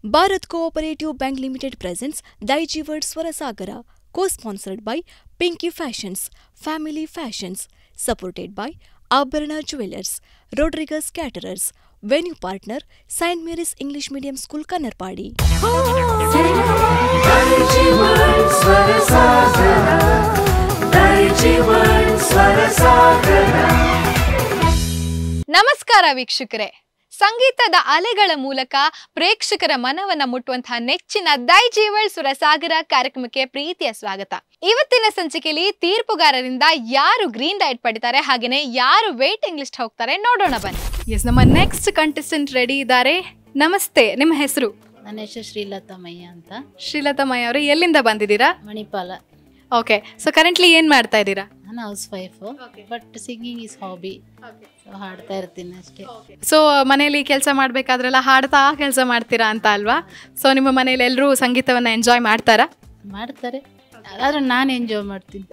Bharat Cooperative Bank Limited presents Daiichi World Swarasagara, co-sponsored by Pinky Fashions, Family Fashions, supported by Abharana Jewelers, Rodriguez Caterers, venue partner St. Mary's English Medium School, Kannarpadi. Daiichi World Swarasagara, Daiichi World Swarasagara. ನಮಸ್ಕಾರ ವೀಕ್ಷಕರೇ, ಸಂಗೀತದ ಅಲೆಗಳ ಮೂಲಕ ಪ್ರೇಕ್ಷಕರ ಮನವನ್ನ ಮುಟ್ಟುವಂತಹ ನೆಚ್ಚಿನ Daiji world ಸ್ವರಸಾಗರ ಕಾರ್ಯಕ್ರಮಕ್ಕೆ ಪ್ರೀತಿಯ ಸ್ವಾಗತ. ಇವತ್ತಿನ ಸಂಚಿಕೆಯಲ್ಲಿ ತೀರ್ಪುಗಾರರಿಂದ ಯಾರು ಗ್ರೀನ್ ಲೈಟ್ ಪಡಿತಾರೆ ಹಾಗೇನೆ ಯಾರು ವೇಟಿಂಗ್ ಲಿಸ್ಟ್ ಹೋಗ್ತಾರೆ ನೋಡೋಣ ಬನ್ನಿ. ಎಸ್, ನಮ್ಮ ನೆಕ್ಸ್ಟ್ ಕಂಟೆಸ್ಟೆಂಟ್ ರೆಡಿ ಇದ್ದಾರೆ. ನಮಸ್ತೆ, ನಿಮ್ಮ ಹೆಸರು? ನನ್ನ ಹೆಸರು ಶ್ರೀಲತಾ ಮಯ್ಯ ಅಂತ. ಶ್ರೀಲತಾ ಮಯ್ಯ ಅವರು ಎಲ್ಲಿಂದ ಬಂದಿದ್ದೀರಾ? ಮಣಿಪಾಲ. ಓಕೆ, ಸೊ ಕರೆಂಟ್ಲಿ ಏನ್ ಮಾಡ್ತಾ ಇದ್ದೀರಾ? ನಾನು house wife, but singing is hobby. ಹಾಡ್ತಾ ಇರ್ತೀನಿ ಅಷ್ಟೇ. ಸೊ ಮನೆಯಲ್ಲಿ ಕೆಲಸ ಮಾಡಬೇಕಾದ್ರೆಲ್ಲ ಹಾಡ್ತಾ ಕೆಲಸ ಮಾಡ್ತೀರಾ ಅಂತ ಅಲ್ವಾ? ಸೊ ನಿಮ್ಮ ಮನೇಲಿ ಎಲ್ಲರೂ ಸಂಗೀತವನ್ನ ಎಂಜಾಯ್ ಮಾಡ್ತಾರಾ? ಮಾಡ್ತಾರೆ, ಆದ್ರೆ ನಾನು ಎಂಜಾಯ್ ಮಾಡ್ತೀನಿ.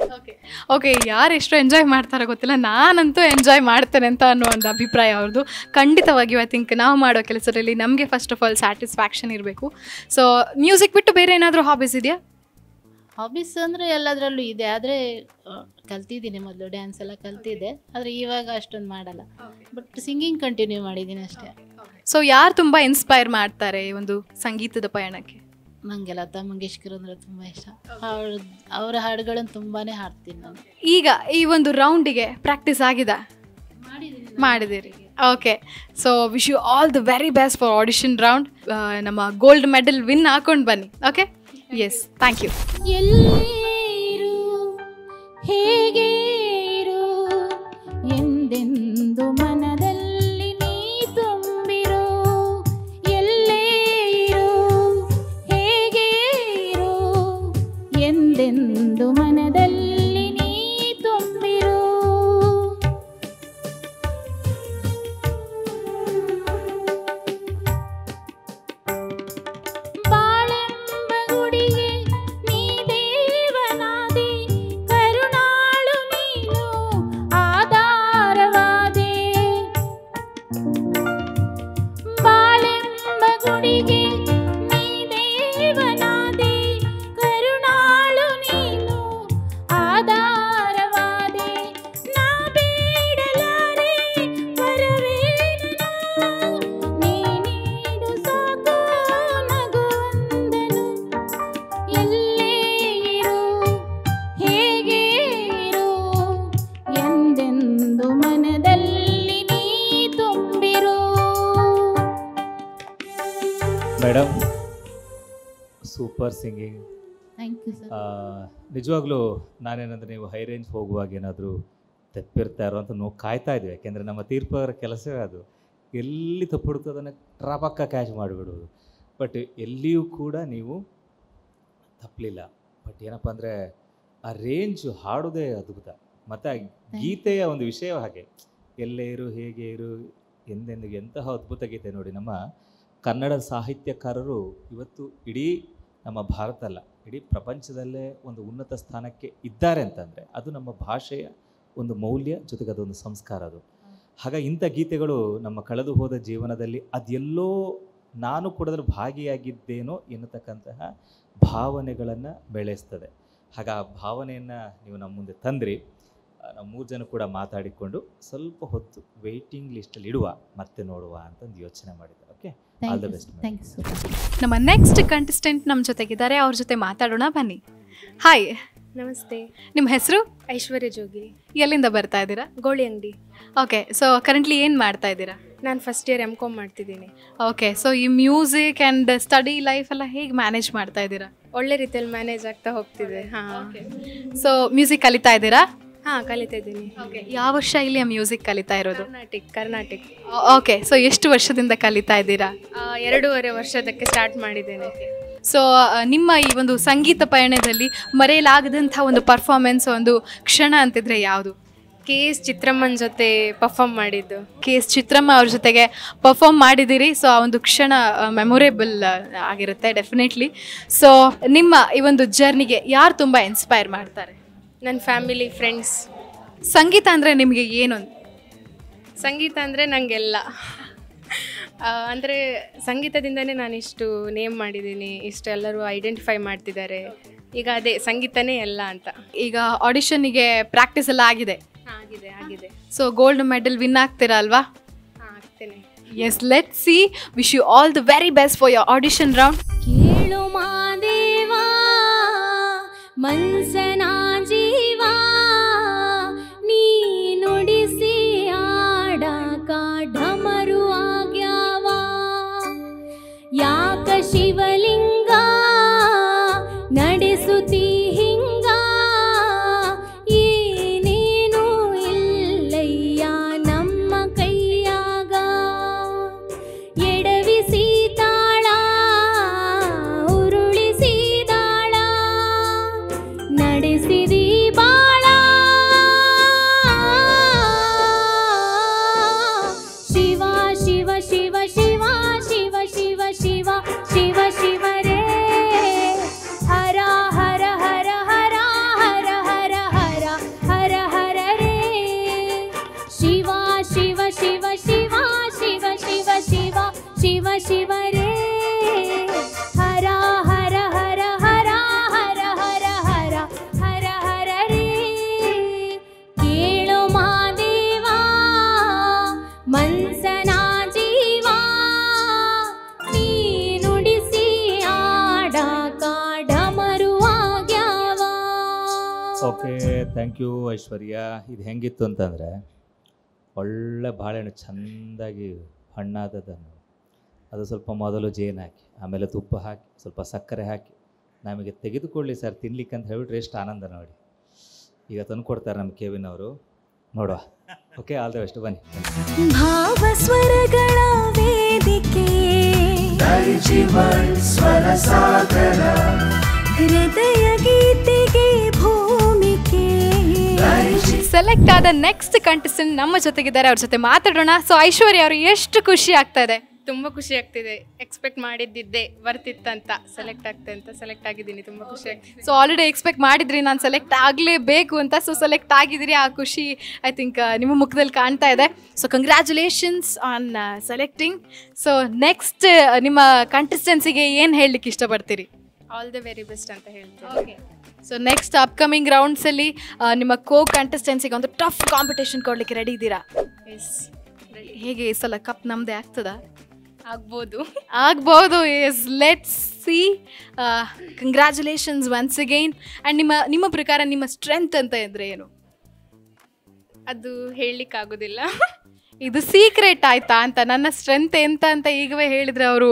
ಓಕೆ, ಯಾರು ಎಷ್ಟು ಎಂಜಾಯ್ ಮಾಡ್ತಾರೋ ಗೊತ್ತಿಲ್ಲ, ನಾನಂತೂ ಎಂಜಾಯ್ ಮಾಡ್ತೇನೆ ಅಂತ ಅನ್ನೋ ಒಂದು ಅಭಿಪ್ರಾಯ ಅವ್ರದ್ದು. ಖಂಡಿತವಾಗಿಯೂ ಐ ಥಿಂಕ್ ನಾವು ಮಾಡೋ ಕೆಲಸದಲ್ಲಿ ನಮಗೆ ಫಸ್ಟ್ ಆಫ್ ಆಲ್ ಸ್ಯಾಟಿಸ್ಫ್ಯಾಕ್ಷನ್ ಇರಬೇಕು. ಸೊ ಮ್ಯೂಸಿಕ್ ಬಿಟ್ಟು ಬೇರೆ ಏನಾದರೂ ಹಾಬೀಸ್ ಇದೆಯಾ? ಹಾಬೀಸ್ ಅಂದರೆ ಎಲ್ಲದರಲ್ಲೂ ಇದೆ, ಆದರೆ ಕಲ್ತಿದ್ದೀನಿ. ಮೊದಲು ಡ್ಯಾನ್ಸ್ ಎಲ್ಲ ಕಲ್ತಿದ್ದೆ, ಆದರೆ ಇವಾಗ ಅಷ್ಟೊಂದು ಮಾಡಲ್ಲ. ಬಟ್ ಸಿಂಗಿಂಗ್ ಕಂಟಿನ್ಯೂ ಮಾಡಿದ್ದೀನಿ ಅಷ್ಟೇ. ಸೊ ಯಾರು ತುಂಬ ಇನ್ಸ್ಪೈರ್ ಮಾಡ್ತಾರೆ ಈ ಒಂದು ಸಂಗೀತದ ಪಯಣಕ್ಕೆ? ನನಗೆ ಲತಾ ಮಂಗೇಶ್ಕರ್ ಅಂದರೆ ತುಂಬ ಇಷ್ಟ. ಅವರ ಹಾಡುಗಳನ್ನು ತುಂಬಾ ಹಾಡ್ತೀನಿ ನಾನು. ಈಗ ಈ ಒಂದು ರೌಂಡಿಗೆ ಪ್ರಾಕ್ಟೀಸ್ ಆಗಿದೆ? ಮಾಡಿದ್ದೀರಿ. Okay, so wish you all the very best for audition round. ನಮ್ಮ ಗೋಲ್ಡ್ ಮೆಡಲ್ ವಿನ್ ಹಾಕೊಂಡು ಬನ್ನಿ. Okay, yes, thank you. ಎಲ್ಲೇರು ಹೇಗೆ ಇರು ಎಂದೆಂದು ಮನದಲ್ಲಿ ನೀ ತುಂಬಿರೋ. ಎಲ್ಲೇ ಇರು ಹೇಗೆ ಇರು ಎಂದೆಂದು ಮನದಲ್ಲಿ ನೀ ತುಂಬಿರೋ. ಬಾಳೆಂಬ ಗುಡಿಗೆ ನೀ ದೇವನಾದೆ, ಕರುಣಾಳು ನೀನು ಆಧಾರವಾದೆ. ಬಾಳೆಂಬ ಗುಡಿಗೆ ನೀ ದೇವನಾದೆ, ಕರುಣಾಳು ನೀನು ಆಧಾರವಾದೆ. ನಾ ಬೇಡಲಾರೆ ವರವೇನನು, ನೀ ನೀಡು ಸಾಕು ನಗುವಂದನು. ಎಲ್ಲೇ ಇರು ಹೇಗೆ ಇರು ಎಂದೆಂದು ಮನದಲ್ಲಿ ನೀ ತುಂಬಿರು. Madam, super singing. Thank you sir. ನಿಜವಾಗ್ಲೂ ನಾನೇನಂದರೆ ನೀವು ಹೈ ರೇಂಜ್ ಹೋಗುವಾಗ ಏನಾದರೂ ತೆಪ್ಪಿರ್ತಾರೋ ಅಂತ ನಾವು ಕಾಯ್ತಾ ಇದ್ವಿ. ಯಾಕೆಂದರೆ ನಮ್ಮ ತೀರ್ಪವರ ಕೆಲಸವೇ ಅದು. ಎಲ್ಲಿ ತಪ್ಪುಡುತ್ತೋ ಅದನ್ನು ಟ್ರಾಪಕ್ಕ ಕ್ಯಾಚ್ ಮಾಡಿಬಿಡೋದು. ಬಟ್ ಎಲ್ಲಿಯೂ ಕೂಡ ನೀವು ತಪ್ಪಲಿಲ್ಲ. ಬಟ್ ಏನಪ್ಪ ಅಂದರೆ ಆ ರೇಂಜು ಹಾಡೋದೇ ಅದ್ಭುತ. ಮತ್ತು ಆ ಗೀತೆಯ ಒಂದು ವಿಷಯ ಹಾಗೆ, ಎಲ್ಲೇ ಇರು ಹೇಗೆ ಇರು ಎಂದೆಂದಿಗೆ, ಎಂತಹ ಅದ್ಭುತ ಗೀತೆ ನೋಡಿ. ನಮ್ಮ ಕನ್ನಡ ಸಾಹಿತ್ಯಕಾರರು ಇವತ್ತು ಇಡೀ ನಮ್ಮ ಭಾರತ ಅಲ್ಲ, ಇಡೀ ಪ್ರಪಂಚದಲ್ಲೇ ಒಂದು ಉನ್ನತ ಸ್ಥಾನಕ್ಕೆ ಇದ್ದಾರೆ ಅಂತಂದರೆ ಅದು ನಮ್ಮ ಭಾಷೆಯ ಒಂದು ಮೌಲ್ಯ, ಜೊತೆಗೆ ಅದೊಂದು ಸಂಸ್ಕಾರ. ಅದು ಹಾಗಾಗಿ ಇಂಥ ಗೀತೆಗಳು ನಮ್ಮ ಕಳೆದು ಹೋದ ಜೀವನದಲ್ಲಿ ಅದೆಲ್ಲೋ ನಾನು ಕೂಡ ಅದರ ಭಾಗಿಯಾಗಿದ್ದೇನೋ ಎನ್ನತಕ್ಕಂತಹ ಭಾವನೆಗಳನ್ನು ಬೆಳೆಸ್ತದೆ. ಹಾಗೆ ಆ ಭಾವನೆಯನ್ನು ನೀವು ನಮ್ಮ ಮುಂದೆ ತಂದ್ರಿ. ನಾವು 3 ಜನ ಕೂಡ ಮಾತಾಡಿಕೊಂಡು ಸ್ವಲ್ಪ ಹೊತ್ತು ವೆಯ್ಟಿಂಗ್ ಲಿಸ್ಟಲ್ಲಿ ಇಡುವ, ಮತ್ತೆ ನೋಡುವ ಅಂತಂದು ಯೋಚನೆ ಮಾಡಿದ್ದೆ. Okay, all the best. Thank you sir. ನಮ್ಮ ನೆಕ್ಸ್ಟ್ ಕಂಟೆಸ್ಟೆಂಟ್ ನಮ್ಮ ಜೊತೆಗಿದ್ದಾರೆ, ಅವ್ರ ಜೊತೆ ಮಾತಾಡೋಣ ಬನ್ನಿ. ಹಾಯ್, ನಮಸ್ತೆ. ನಿಮ್ಮ ಹೆಸರು? ಐಶ್ವರ್ಯ ಜೋಗಿ. ಎಲ್ಲಿಂದ ಬರ್ತಾ ಇದ್ದೀರಾ? ಗೋಳಿ ಅಂಗಡಿ. ಓಕೆ, ಸೊ ಕರೆಂಟ್ಲಿ ಏನು ಮಾಡ್ತಾ ಇದ್ದೀರಾ? ನಾನು ಫಸ್ಟ್ ಇಯರ್ MCom ಮಾಡ್ತಿದ್ದೀನಿ. ಓಕೆ, ಸೊ ಈ ಮ್ಯೂಸಿಕ್ ಆ್ಯಂಡ್ ಸ್ಟಡಿ ಲೈಫ್ ಎಲ್ಲ ಹೇಗೆ ಮ್ಯಾನೇಜ್ ಮಾಡ್ತಾ ಇದ್ದೀರಾ? ಒಳ್ಳೆ ರೀತಿಯಲ್ಲಿ ಮ್ಯಾನೇಜ್ ಆಗ್ತಾ ಹೋಗ್ತಿದೆ. ಹಾಂ. ಸೊ ಮ್ಯೂಸಿಕ್ ಕಲಿತಾ ಇದ್ದೀರಾ? ಹಾಂ, ಕಲಿತಾ ಇದ್ದೀನಿ. ಓಕೆ, ಯಾವ ವರ್ಷ ಇಲ್ಲಿ ಮ್ಯೂಸಿಕ್ ಕಲಿತಾ ಇರೋದು? ಕರ್ನಾಟಕ. ಓಕೆ, ಸೊ ಎಷ್ಟು ವರ್ಷದಿಂದ ಕಲಿತಾ ಇದ್ದೀರಾ? 2.5 ವರ್ಷದಕ್ಕೆ ಸ್ಟಾರ್ಟ್ ಮಾಡಿದ್ದೇನೆ. ಸೊ ನಿಮ್ಮ ಈ ಒಂದು ಸಂಗೀತ ಪಯಣದಲ್ಲಿ ಮರೆಯಲಾಗದಂಥ ಒಂದು ಪರ್ಫಾರ್ಮೆನ್ಸ್, ಒಂದು ಕ್ಷಣ ಅಂತಿದ್ರೆ ಯಾವುದು? KS ಚಿತ್ರಮ್ಮನ ಜೊತೆ ಪರ್ಫಾರ್ಮ್ ಮಾಡಿದ್ದು. KS ಚಿತ್ರಮ್ಮ ಅವ್ರ ಜೊತೆಗೆ ಪರ್ಫಾರ್ಮ್ ಮಾಡಿದ್ದೀರಿ. ಸೊ ಆ ಒಂದು ಕ್ಷಣ ಮೆಮೊರೇಬಲ್ ಆಗಿರುತ್ತೆ ಡೆಫಿನೆಟ್ಲಿ. ಸೊ ನಿಮ್ಮ ಈ ಒಂದು ಜರ್ನಿಗೆ ಯಾರು ತುಂಬ ಇನ್ಸ್ಪೈರ್ ಮಾಡ್ತಾರೆ? ನನ್ನ ಫ್ಯಾಮಿಲಿ, ಫ್ರೆಂಡ್ಸ್. ಸಂಗೀತ ಅಂದರೆ ನಿಮಗೆ ಏನು? ಸಂಗೀತ ಅಂದರೆ ನನಗೆಲ್ಲ ಅಂದರೆ ಸಂಗೀತದಿಂದನೇ ನಾನು ಇಷ್ಟು ನೇಮ್ ಮಾಡಿದ್ದೀನಿ, ಇಷ್ಟು ಎಲ್ಲರೂ ಐಡೆಂಟಿಫೈ ಮಾಡ್ತಿದ್ದಾರೆ. ಈಗ ಅದೇ ಸಂಗೀತನೇ ಎಲ್ಲ ಅಂತ. ಈಗ ಆಡಿಷನ್ನಿಗೆ ಪ್ರಾಕ್ಟೀಸ್ ಎಲ್ಲ ಆಗಿದೆ? ಆಗಿದೆ ಆಗಿದೆ. ಸೊ ಗೋಲ್ಡ್ ಮೆಡಲ್ ವಿನ್ ಆಗ್ತೀರಾ ಅಲ್ವಾ? ಆಗ್ತೇನೆ. Yes, let's see. Wish you all the very best for your audition round. ಕೇಳು ಮಾದೇವಾ ಮನ್ಸನ ಜೀವಾ ನೀ ನುಡಿಸಿ ಆಡಾಕ ಢಮರು ಆಗ್ಯಾವ ಯಾಕ ಶಿವಲಿಂಗ ನಡೆಸುತ್ತಿ ಹಿಂಗ ಏನೇನು ಇಲ್ಲಯ್ಯ ನಮ್ಮ ಕೈಯಾಗ ಎಡವಿಸಿ ತಾಳ ಉರುಳಿಸಿ ದಾಳ ನಡೆಸಿದಿ ಬಾಳ ಶಿವ ಶಿವ ಶಿವ ಶಿವ ಶಿವ ಶಿವ ಶಿವ ಶಿವ ಶಿವರೇ ಹರ ಹರ ಹರ ಹರ ಹರ ಹರ ಹರ ಹರ ಹರ ರೇ ಶಿವ ಶಿವ ಶಿವ ಶಿವ ಶಿವ ಶಿವ ಶಿವ ಶಿವ ಶಿವ ರೇ ಹರ ಹರ ಹರ ಹರ ಹರ ಹರ ಹರ ಹರ ಹರ ರೇ ಕೇಳು ಮಾದೇವಾ ಮನ್ಸನ ಜೀವಾ ನೀ ನುಡಿಸಿ ಆಡಾಕ ಢಮರು ಆಗ್ಯಾವ. ಓಕೆ, ಥ್ಯಾಂಕ್ ಯು ಐಶ್ವರ್ಯ. ಇದು ಹೆಂಗಿತ್ತು ಅಂತಂದರೆ, ಒಳ್ಳೆ ಬಾಳೆಹಣ್ಣು ಚೆಂದಾಗಿ ಹಣ್ಣಾದದನ್ನು ಅದು ಸ್ವಲ್ಪ ಮೊದಲು ಜೇನು ಹಾಕಿ, ಆಮೇಲೆ ತುಪ್ಪ ಹಾಕಿ, ಸ್ವಲ್ಪ ಸಕ್ಕರೆ ಹಾಕಿ ನಮಗೆ ತೆಗೆದುಕೊಳ್ಳಿ ಸರ್ ತಿನ್ಲಿಕ್ಕೆ ಅಂತ ಹೇಳ್ಬಿಟ್ರೆ ಎಷ್ಟು ಆನಂದ ನೋಡಿ. ಈಗ ತಂದು ಕೊಡ್ತಾರೆ ನಮ್ಮ ಕೆವಿನ್ ಅವರು, ನೋಡುವ. ಓಕೆ, ಆಲ್ ದ ಬೆಸ್ಟ್, ಬನ್ನಿ. ಭಾವಸ್ವರಗಳ ವೇದಿಕೆ ದೈಜೀವನ್ ಸ್ವರ ಸಾಗರ, ಹೃದಯ ಗೀತೆಗೆ ಭೂಮಿಕೆ. ಸೆಲೆಕ್ಟ್ ಆದ ನೆಕ್ಸ್ಟ್ ಕಂಟೆಸ್ಟೆಂಟ್ ನಮ್ಮ ಜೊತೆಗಿದ್ದಾರೆ, ಅವ್ರ ಜೊತೆ ಮಾತಾಡೋಣ. ಸೊ ಐಶ್ವರ್ಯ ಅವರು, ಎಷ್ಟು ಖುಷಿ ಆಗ್ತಾ ಇದೆ? ತುಂಬ ಖುಷಿ ಆಗ್ತಿದೆ. ಎಕ್ಸ್ಪೆಕ್ಟ್ ಮಾಡಿದ್ದಿದ್ದೆ ಬರ್ತಿತ್ತಂತ, ಸೆಲೆಕ್ಟ್ ಆಗ್ತೆ ಅಂತ. ಸೆಲೆಕ್ಟ್ ಆಗಿದ್ದೀನಿ, ತುಂಬ ಖುಷಿ ಆಗ್ತಿದೆ. ಸೊ ಆಲ್ರೆಡಿ ಎಕ್ಸ್ಪೆಕ್ಟ್ ಮಾಡಿದ್ರಿ ನಾನು ಸೆಲೆಕ್ಟ್ ಆಗಲೇಬೇಕು ಅಂತ. ಸೊ ಸೆಲೆಕ್ಟ್ ಆಗಿದ್ದೀರಿ, ಆ ಖುಷಿ ಐ ಥಿಂಕ್ ನಿಮ್ಮ ಮುಖದಲ್ಲಿ ಕಾಣ್ತಾ ಇದೆ. So congratulations on selecting. So next ನಿಮ್ಮ ಕಂಟೆಸ್ಟೆನ್ಸಿಗೆ ಏನು ಹೇಳಲಿಕ್ಕೆ ಇಷ್ಟಪಡ್ತೀರಿ? ಆಲ್ ದ ವೆರಿ ಬೆಸ್ಟ್ ಅಂತ ಹೇಳ್ತೀನಿ. ಸೊ ನೆಕ್ಸ್ಟ್ ಅಪ್ಕಮಿಂಗ್ ರೌಂಡ್ಸಲ್ಲಿ ನಿಮ್ಮ ಕಂಟೆಸ್ಟೆನ್ಸಿಗೆ ಒಂದು ಟಫ್ ಕಾಂಪಿಟೇಷನ್ ಕೊಡಲಿಕ್ಕೆ ರೆಡಿ ಇದ್ದೀರಾ? ಎಸ್, ಹೇಗೆ ಈ ಸಲ ಕಪ್ ನಮ್ಮದೇ ಆಗ್ತದಾ? ಆಗ್ಬೋದು. Yes, let's see. Congratulations once again. And ನಿಮ್ಮ ಪ್ರಕಾರ ನಿಮ್ಮ ಸ್ಟ್ರೆಂತ್ ಅಂತ ಇದ್ರೆ ಏನು? ಅದು ಹೇಳಲಿಕ್ಕಾಗೋದಿಲ್ಲ. ಇದು ಸೀಕ್ರೆಟ್ ಆಯ್ತಾ ಅಂತ? ನನ್ನ ಸ್ಟ್ರೆಂತ್ ಎಂತ ಅಂತ ಈಗವೇ ಹೇಳಿದರೆ ಅವರು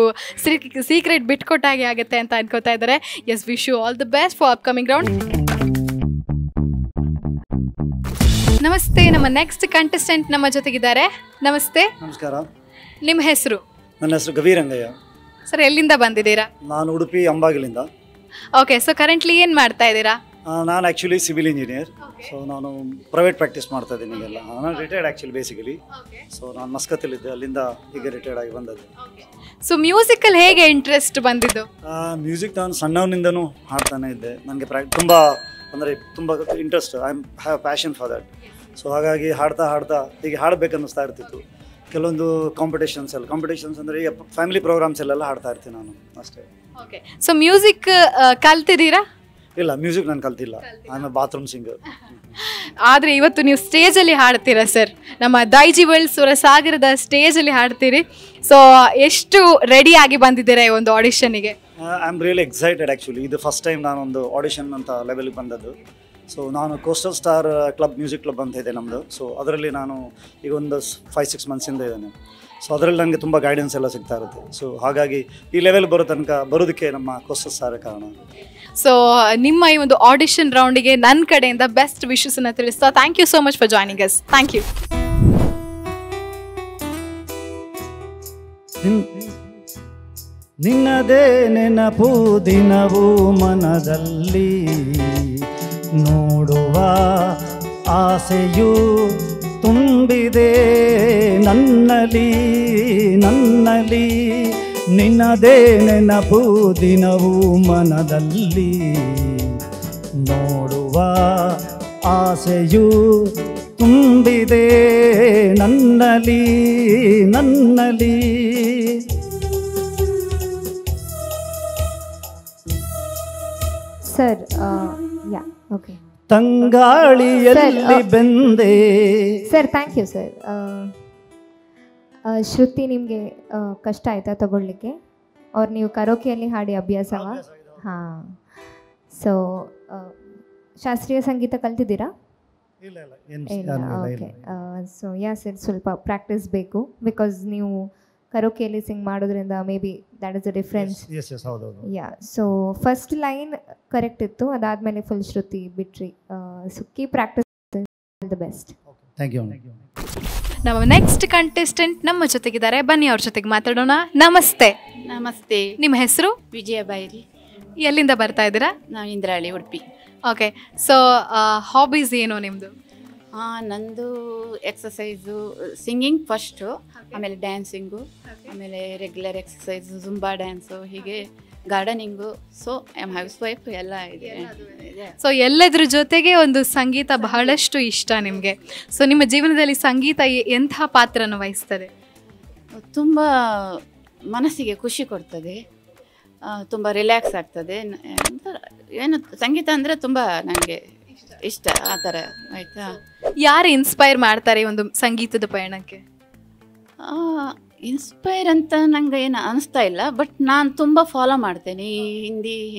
ಸೀಕ್ರೆಟ್ ಬಿಟ್ಕೊಟ್ಟಾಗೆ ಆಗುತ್ತೆ ಅಂತ ಅನ್ಕೋತಾ ಇದ್ದಾರೆ. Yes, wish you all the best for upcoming round. ನಮಸ್ತೆ, ನಮ್ಮ ನೆಕ್ಸ್ಟ್ ಕಂಟೆಸ್ಟೆಂಟ್ ನಮ್ಮ ಜೊತೆಗಿದ್ದಾರೆ. ನಮಸ್ತೆ. ನಮಸ್ಕಾರ. ನಿಮ್ಮ ಹೆಸರು? ನನ್ನ ಹೆಸರು ಗವಿರಂಗಯ್ಯ. ಸರ್, ಎಲ್ಲಿಂದ ಬಂದಿದ್ದೀರಾ? ನಾನು ಉಡುಪಿ ಅಂಬಾಗಿಲಿಂದ. ಓಕೆ, ಸೊ ಕರೆಂಟ್ಲಿ ಏನು ಮಾಡ್ತಾ ಇದ್ದೀರಾ? ನಾನು ಆ್ಯಕ್ಚುಲಿ ಸಿವಿಲ್ ಇಂಜಿನಿಯರ್. ಸೊ ನಾನು ಪ್ರೈವೇಟ್ ಪ್ರಾಕ್ಟೀಸ್ ಮಾಡ್ತಾ ಇದ್ದೀನಿ ಈಗೆಲ್ಲ. ನಾನು ರಿಟೈರ್ಡ್ ಆ್ಯಕ್ಚುಲಿ ಬೇಸಿಕಲಿ. ಸೊ ನಾನು ಮಸ್ಕತ್ತಲ್ಲಿದ್ದೆ, ಅಲ್ಲಿಂದ ಈಗ ರಿಟೈರ್ಡ್ ಆಗಿ ಬಂದದ್ದು. ಸೊ ಮ್ಯೂಸಿಕಲ್ಲಿ ಹೇಗೆ ಇಂಟ್ರೆಸ್ಟ್ ಬಂದಿದ್ದು? ಮ್ಯೂಸಿಕ್ ನಾನು ಸಣ್ಣವನಿಂದನೂ ಹಾಡ್ತಾನೆ ಇದ್ದೆ. ನನಗೆ ತುಂಬ ಅಂದರೆ ತುಂಬ interest. I have passion for that. So ಹಾಗಾಗಿ ಹಾಡ್ತಾ ಹೀಗೆ ಹಾಡಬೇಕನ್ನಿಸ್ತಾ ಇರ್ತಿತ್ತು. ಕೆಲವೊಂದು ಕಾಂಪಿಟೇಷನ್ಸ್ ಅಂದರೆ ಈಗ ಫ್ಯಾಮಿಲಿ ಪ್ರೋಗ್ರಾಮ್ಸಲ್ಲೆಲ್ಲ ಹಾಡ್ತಾ ಇರ್ತೀನಿ ನಾನು ಅಷ್ಟೇ. ಓಕೆ, ಸೊ ಮ್ಯೂಸಿಕ್ ಕಲ್ತಿದ್ದೀರಾ? ಇಲ್ಲ, ಮ್ಯೂಸಿಕ್ ನಾನು ಕಲ್ತಿಲ್ಲ. I am a bathroom singer. ಆದರೆ ಇವತ್ತು ನೀವು ಸ್ಟೇಜಲ್ಲಿ ಹಾಡ್ತೀರಾ ಸರ್, ನಮ್ಮ ದೈಜಿವಲ್ ಸ್ವರಸಾಗರದ ಸ್ಟೇಜಲ್ಲಿ ಹಾಡ್ತೀರಿ. ಸೊ ಎಷ್ಟು ರೆಡಿಯಾಗಿ ಬಂದಿದ್ದೀರಾ ಈ ಒಂದು ಆಡಿಷನ್ನಿಗೆ? I am really excited actually. ಇದು ಫಸ್ಟ್ ಟೈಮ್ ನಾನೊಂದು ಆಡಿಷನ್ ಅಂತ ಲೆವೆಲ್ಗೆ ಬಂದದ್ದು. ಸೊ ನಾನು coastal star club music club ಅಂತ ಇದೆ ನಮ್ಮದು. ಸೊ ಅದರಲ್ಲಿ ನಾನು ಈಗ ಒಂದು 5-6 ಮಂತ್ಸಿಂದ ಇದ್ದೇನೆ. ಸೊ ಅದರಲ್ಲಿ ನನಗೆ ತುಂಬ ಗೈಡೆನ್ಸ್ ಎಲ್ಲ ಸಿಗ್ತಾ ಇರುತ್ತೆ. ಸೊ ಹಾಗಾಗಿ ಈ ಲೆವೆಲ್ ಬರೋದಕ್ಕೆ ನಮ್ಮ ಕೋಸ್ಟಲ್ ಸ್ಟಾರ್ ಕಾರಣ. ಸೊ ನಿಮ್ಮ ಈ ಒಂದು ಆಡಿಷನ್ ರೌಂಡಿಗೆ ನನ್ನ ಕಡೆಯಿಂದ ಬೆಸ್ಟ್ ವಿಶಸ್ಸನ್ನು ತಿಳಿಸ್ತಾ thank you so much for joining us. Thank you. ನಿನ್ನದೇ ನೆನಪು ದಿನವೂ ಮನದಲ್ಲಿ, ನೋಡುವ ಆಸೆಯು ತುಂಬಿದೆ ನನ್ನಲ್ಲಿ. ನಿನ್ನದೇ ನೆನಪು ದಿನವೂ ಮನದಲ್ಲಿ, ನೋಡುವ ಆಸೆಯು ತುಂಬಿದೆ ನನ್ನಲಿ ನನ್ನಲಿ. ಸರ್ ಯಾ ಓಕೆ ತಂಗಾಳಿಯಲ್ಲಿ ಬೆಂದೆ. Sir thank you sir. Shruti ನಿಮಗೆ ಕಷ್ಟ ಆಯಿತಾ ತಗೊಳ್ಳಿಕ್ಕೆ? ಅವ್ರು ನೀವು ಕರೋಕೆಯಲ್ಲಿ ಹಾಡಿ ಅಭ್ಯಾಸವಾ? ಹಾಂ. ಸೊ ಶಾಸ್ತ್ರೀಯ ಸಂಗೀತ ಕಲ್ತಿದ್ದೀರಾ? ಇಲ್ಲ ಓಕೆ. ಸೊ ಯಾ ಸರ್, ಸ್ವಲ್ಪ ಪ್ರಾಕ್ಟೀಸ್ ಬೇಕು. ಬಿಕಾಸ್ ನೀವು ಕರೋಕೆಯಲ್ಲಿ ಸಿಂಗ್ ಮಾಡೋದ್ರಿಂದ may be that is the difference. Yeah. So first line correct ಇತ್ತು, ಅದಾದಮೇಲೆ ಫುಲ್ ಶ್ರುತಿ ಬಿಟ್ರಿ. So keep practice, all the best. Thank you. ನಮ್ಮ ನೆಕ್ಸ್ಟ್ ಕಂಟೆಸ್ಟೆಂಟ್ ನಮ್ಮ ಜೊತೆಗಿದ್ದಾರೆ, ಬನ್ನಿ ಅವ್ರ ಜೊತೆಗೆ ಮಾತಾಡೋಣ. ನಮಸ್ತೆ. ನಮಸ್ತೆ. ನಿಮ್ಮ ಹೆಸರು? ವಿಜಯ ಬೈರಿ. ಎಲ್ಲಿಂದ ಬರ್ತಾ ಇದ್ದೀರಾ? ನಾವು Indrali, Udupi. Okay. So hobbies ಏನು ನಿಮ್ಮದು? ನಂದು ಎಕ್ಸಸೈಸು, ಸಿಂಗಿಂಗ್ ಫಸ್ಟು, ಆಮೇಲೆ ಡ್ಯಾನ್ಸಿಂಗು, ಆಮೇಲೆ ರೆಗ್ಯುಲರ್ ಎಕ್ಸಸೈಸು, ಜುಂಬಾ ಡ್ಯಾನ್ಸು, ಹೀಗೆ gardening. So I am house wife, ಎಲ್ಲ ಇದೆ. ಸೊ ಎಲ್ಲದ್ರ ಜೊತೆಗೆ ಒಂದು ಸಂಗೀತ ಬಹಳಷ್ಟು ಇಷ್ಟ ನಿಮಗೆ. ಸೊ ನಿಮ್ಮ ಜೀವನದಲ್ಲಿ ಸಂಗೀತ ಎಂಥ ಪಾತ್ರನ ವಹಿಸ್ತದೆ? ತುಂಬ ಮನಸ್ಸಿಗೆ ಖುಷಿ ಕೊಡ್ತದೆ, ತುಂಬ ರಿಲ್ಯಾಕ್ಸ್ ಆಗ್ತದೆ. ಏನು ಸಂಗೀತ ಅಂದರೆ ತುಂಬ ನನಗೆ ಇಷ್ಟ, ಆ ಥರ. ಆಯಿತಾ? ಯಾರು ಇನ್ಸ್ಪೈರ್ ಮಾಡ್ತಾರೆ ಒಂದು ಸಂಗೀತದ ಪಯಣಕ್ಕೆ? ಇನ್ಸ್ಪೈರ್ ಅಂತ ನಂಗೆ ಏನು ಅನಿಸ್ತಾ ಇಲ್ಲ, ಬಟ್ ನಾನು ತುಂಬ ಫಾಲೋ ಮಾಡ್ತೇನೆ ಈ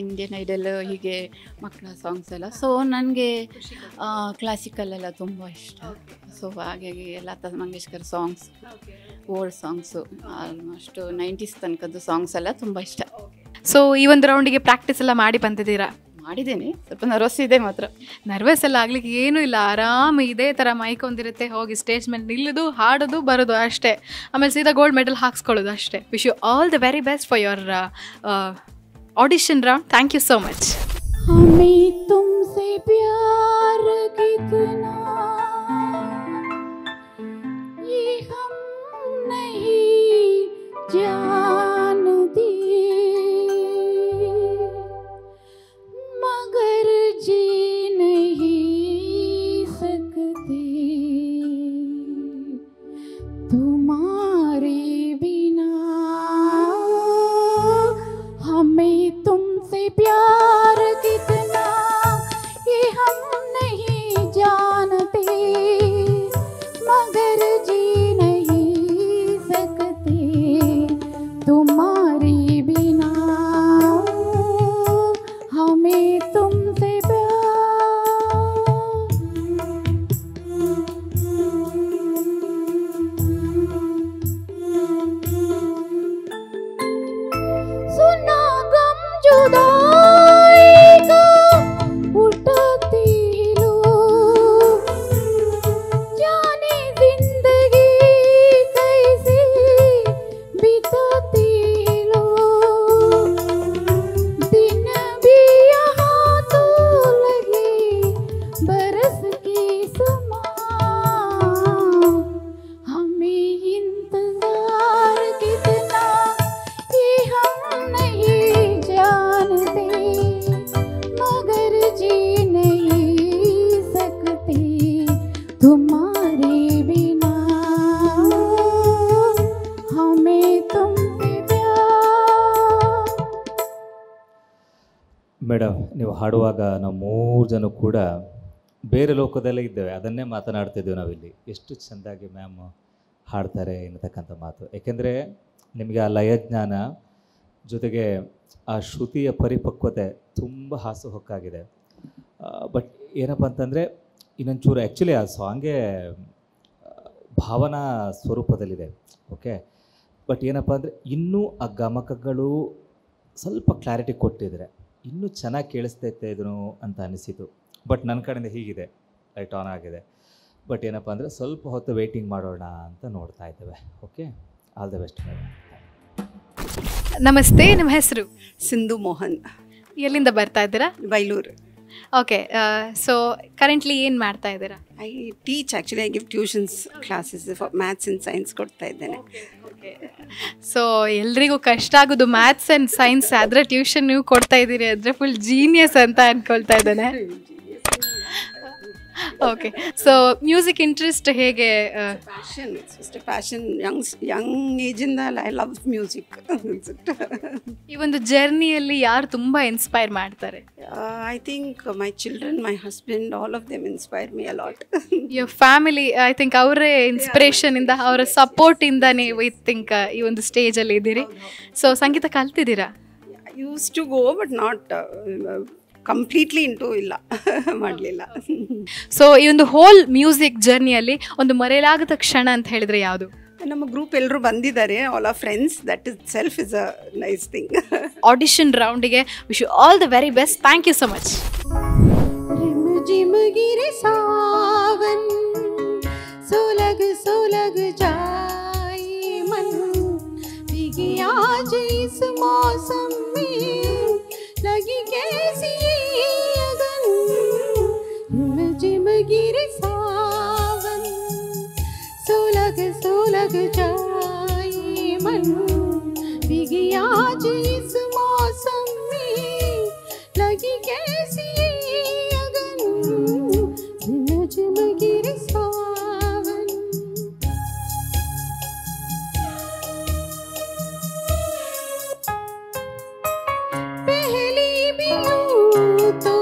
ಇಂಡಿಯನ್ ಐಡಲ್, ಹೀಗೆ ಮಕ್ಕಳ ಸಾಂಗ್ಸ್ ಎಲ್ಲ. ಸೊ ನನಗೆ ಕ್ಲಾಸಿಕಲ್ ಎಲ್ಲ ತುಂಬ ಇಷ್ಟ. ಸೊ ಹಾಗಾಗಿ Lata Mangeshkar songs, old songs, almost 90s ತನಕದ್ದು ಸಾಂಗ್ಸ್ ಎಲ್ಲ ತುಂಬ ಇಷ್ಟ. ಸೊ ಈ ಒಂದು ರೌಂಡಿಗೆ ಪ್ರಾಕ್ಟೀಸ್ ಎಲ್ಲ ಮಾಡಿ ಬಂದಿದ್ದೀರಾ? ಮಾಡಿದ್ದೀನಿ. ಸ್ವಲ್ಪ ನರ್ವಸ್ ಇದೆ ಮಾತ್ರ. ನರ್ವಸ್ ಎಲ್ಲ ಆಗ್ಲಿಕ್ಕೆ ಏನೂ ಇಲ್ಲ, ಆರಾಮ ಇದೇ ಥರ ಮೈಕ್ ಒಂದಿರುತ್ತೆ, ಹೋಗಿ ಸ್ಟೇಜ್ ಮೇಲೆ ನಿಲ್ಲೋದು, ಹಾಡೋದು, ಬರೋದು ಅಷ್ಟೇ. ಆಮೇಲೆ ಸೀದಾ ಗೋಲ್ಡ್ ಮೆಡಲ್ ಹಾಕ್ಸ್ಕೊಳ್ಳೋದು ಅಷ್ಟೇ. Wish you all the very best for your audition round. Thank you so much. हमें तुमसे प्यार कितना ये हम नहीं जानते, मगर जी नहीं सकते तुम्हारे बिना। हमें तुमसे प्यार कितना ये हम नहीं जानते, मगर जी नहीं सकते तुम्हारे बिना। हमें तुमसे सुना गम जुदाई का उठाती लो, जाने जिंदगी कैसे बिताती लो। दिन भी यहाँ तो लगे बरस के समान, हमें इंतजार कितना ये हम नहीं जानते, मगर जी नहीं सकते तुम्हारे बिना। हमें तुमसे प्यार। ಮೇಡಮ್, ನೀವು ಹಾಡುವಾಗ ನಾವು 3 ಜನ ಕೂಡ ಬೇರೆ ಲೋಕದಲ್ಲೇ ಇದ್ದೇವೆ, ಅದನ್ನೇ ಮಾತನಾಡ್ತಿದ್ದೇವೆ ನಾವಿಲ್ಲಿ. ಎಷ್ಟು ಚೆಂದಾಗಿ ಮ್ಯಾಮ್ ಹಾಡ್ತಾರೆ ಎನ್ನತಕ್ಕಂಥ ಮಾತು. ಏಕೆಂದರೆ ನಿಮಗೆ ಆ ಲಯಜ್ಞಾನ ಜೊತೆಗೆ ಆ ಶ್ರುತಿಯ ಪರಿಪಕ್ವತೆ ತುಂಬ ಹಾಸುಹೊಕ್ಕಾಗಿದೆ. ಬಟ್ ಏನಪ್ಪ ಅಂತಂದರೆ ಇನ್ನೊಂಚೂರು ಆ್ಯಕ್ಚುಲಿ ಆ ಸಾಂಗೇ ಭಾವನಾ ಸ್ವರೂಪದಲ್ಲಿದೆ. ಓಕೆ. ಬಟ್ ಏನಪ್ಪ ಅಂದರೆ ಇನ್ನೂ ಆ ಗಮಕಗಳು ಸ್ವಲ್ಪ ಕ್ಲಾರಿಟಿ ಕೊಟ್ಟಿದ್ರೆ ಇನ್ನೂ ಚೆನ್ನಾಗಿ ಕೇಳಿಸ್ತೈತೆ ಇದನ್ನು ಅಂತ ಅನಿಸಿತು. ಬಟ್ ನನ್ನ ಕಡೆಯಿಂದ ಹೀಗಿದೆ, ಲೈಟ್ ಆನ್ ಆಗಿದೆ. ಬಟ್ ಏನಪ್ಪ ಅಂದರೆ ಸ್ವಲ್ಪ ಹೊತ್ತು ವೆಯ್ಟಿಂಗ್ ಮಾಡೋಣ ಅಂತ ನೋಡ್ತಾ ಇದ್ದೇವೆ. Okay, all the best madam. ನಮಸ್ತೆ, ನಿಮ್ಮ ಹೆಸರು? ಸಿಂಧು ಮೋಹನ್, ಎಲ್ಲಿಂದ ಬರ್ತಾ ಇದ್ದೀರಾ? ಬೈಲೂರು. ಓಕೆ. ಸೊ ಕರೆಂಟ್ಲಿ ಏನು ಮಾಡ್ತಾ ಇದ್ದೀರಾ? I teach, actually I give tuitions classes for maths and science ಕೊಡ್ತಾ ಇದ್ದೇನೆ. ಸೊ ಎಲ್ರಿಗೂ ಕಷ್ಟ ಆಗೋದು ಮ್ಯಾಥ್ಸ್ ಆ್ಯಂಡ್ ಸೈನ್ಸ್, ಆದರೆ ಟ್ಯೂಷನ್ ನೀವು ಕೊಡ್ತಾ ಇದ್ದೀರಿ ಅಂದರೆ ಫುಲ್ ಜೀನಿಯಸ್ ಅಂತ ಅಂದ್ಕೊಳ್ತಾ ಇದ್ದಾನೆ. ಓಕೆ, ಸೊ ಮ್ಯೂಸಿಕ್ ಇಂಟ್ರೆಸ್ಟ್ ಹೇಗೆ? Passion, it's just a passion. Young ಏಜಿಂದ ಐ ಲವ್ ಮ್ಯೂಸಿಕ್. ಈ ಒಂದು ಜರ್ನಿಯಲ್ಲಿ ಯಾರು ತುಂಬ ಇನ್ಸ್ಪೈರ್ ಮಾಡ್ತಾರೆ? I think my children, my husband, all of them inspire me a lot. Your family, I think ಅವರೇ ಇನ್ಸ್ಪಿರೇಷನಿಂದ, ಅವರ ಸಪೋರ್ಟಿಂದ ನೀವು ಐ ಥಿಂಕ್ ಈ ಒಂದು ಸ್ಟೇಜಲ್ಲಿ ಇದ್ದೀರಿ. ಸೊ ಸಂಗೀತ ಕಲ್ತಿದ್ದೀರಾ? Use to go but not completely into ಇಲ್ಲ, ಮಾಡಲಿಲ್ಲ. ಸೊ ಈ ಒಂದು ಹೋಲ್ ಮ್ಯೂಸಿಕ್ ಜರ್ನಿಯಲ್ಲಿ ಒಂದು ಮರೆಯಲಾಗದ ಕ್ಷಣ ಅಂತ ಹೇಳಿದ್ರೆ ಯಾವುದು? ನಮ್ಮ ಗ್ರೂಪ್ ಎಲ್ಲರೂ ಬಂದಿದ್ದಾರೆ, all are friends. That is self is a nice thing. Audition ರೌಂಡಿಗೆ wish you all the very best. Thank you so much. गिरे सावन सोलग सोलग जाए मन, भीगी आज इस मौसम में लगी कैसी अगन. जिम गिरे सावन सोलग सोलग जाए मन, भीगी आज इस मौसम में लगी कैसी गिरे सावन. पहली भी यूं तो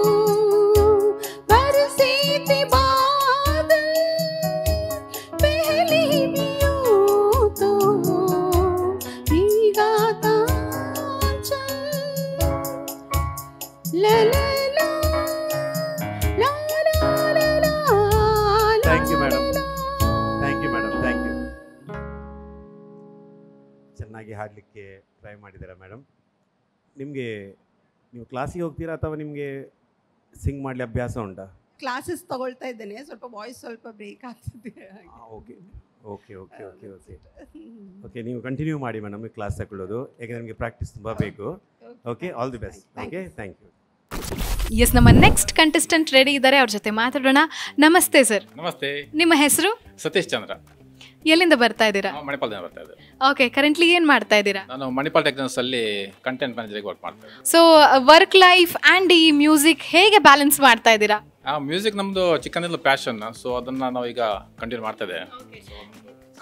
बरसे थे बादल, पहली भी यूं तो भीगा था चल. ला ला ಚೆನ್ನಾಗಿ ಹಾಡಲಿಕ್ಕೆ ಟ್ರೈ ಮಾಡಿದ್ದೀರಾ ಮೇಡಮ್. ನಿಮಗೆ ನೀವು ಕ್ಲಾಸಿಗೆ ಹೋಗ್ತೀರಾ ಅಥವಾ ನಿಮಗೆ ಸಿಂಗ್ ಮಾಡಲಿ ಅಭ್ಯಾಸ ಉಂಟಾ? ಕ್ಲಾಸಸ್ ತಗೊಳ್ತಾ ಇದ್ದೇನೆ, ಸ್ವಲ್ಪ ವಾಯ್ಸ್ ಸ್ವಲ್ಪ ಬ್ರೇಕ್ ಆಗ್ತದೆ. Okay okay okay okay okay okay ನೀವು ಕಂಟಿನ್ಯೂ ಮಾಡಿ ಮೇಡಮ್ ಕ್ಲಾಸ್ ತಗೊಳ್ಳೋದು, ಯಾಕೆಂದರೆ ನಿಮಗೆ ಪ್ರಾಕ್ಟೀಸ್ ತುಂಬ ಬೇಕು. Okay, all the best. Okay, thank you. Yes, ನಮ್ಮ ನೆಕ್ಸ್ಟ್ ಕಂಟೆಸ್ಟೆಂಟ್ ರೆಡಿ ಇದ್ದಾರೆ, ಅವ್ರ ಜೊತೆ ಮಾತಾಡೋಣ. ನಮಸ್ತೆ ಸರ್. ನಮಸ್ತೆ. ನಿಮ್ಮ ಹೆಸರು? ಸತೀಶ್ ಚಂದ್ರ. ಎಲ್ಲಿಂದ ಬರ್ತಾ ಇದ್ದೀರಾ? ಮಣಿಪಾಲದಿಂದ ಬರ್ತಾ ಇದ್ದಾರೆ. ಓಕೆ, ಕರೆಂಟ್ಲಿ ಏನು ಮಾಡ್ತಾ ಇದ್ದೀರಾ? ನಾನು ಮಣಿಪಾಲ್ ಟೆಕ್ನಾಲಜೀಸ್ ಅಲ್ಲಿ ಕಂಟೆಂಟ್ ಮ್ಯಾನೇಜರ್ ವರ್ಕ್ ಮಾಡ್ತಾ ಇದ್ದೀನಿ. ಸೊ ವರ್ಕ್ ಲೈಫ್ ಆ್ಯಂಡ್ ಈ ಮ್ಯೂಸಿಕ್ ಹೇಗೆ ಬ್ಯಾಲೆನ್ಸ್ ಮಾಡ್ತಾ ಇದ್ದೀರಾ? ಮ್ಯೂಸಿಕ್ ನಮ್ಮದು ಚಿಕ್ಕಂದಿನ ಪ್ಯಾಷನ್, ಸೊ ಅದನ್ನು ನಾವು ಈಗ ಕಂಟಿನ್ಯೂ ಮಾಡ್ತಾ ಇದ್ದೇವೆ.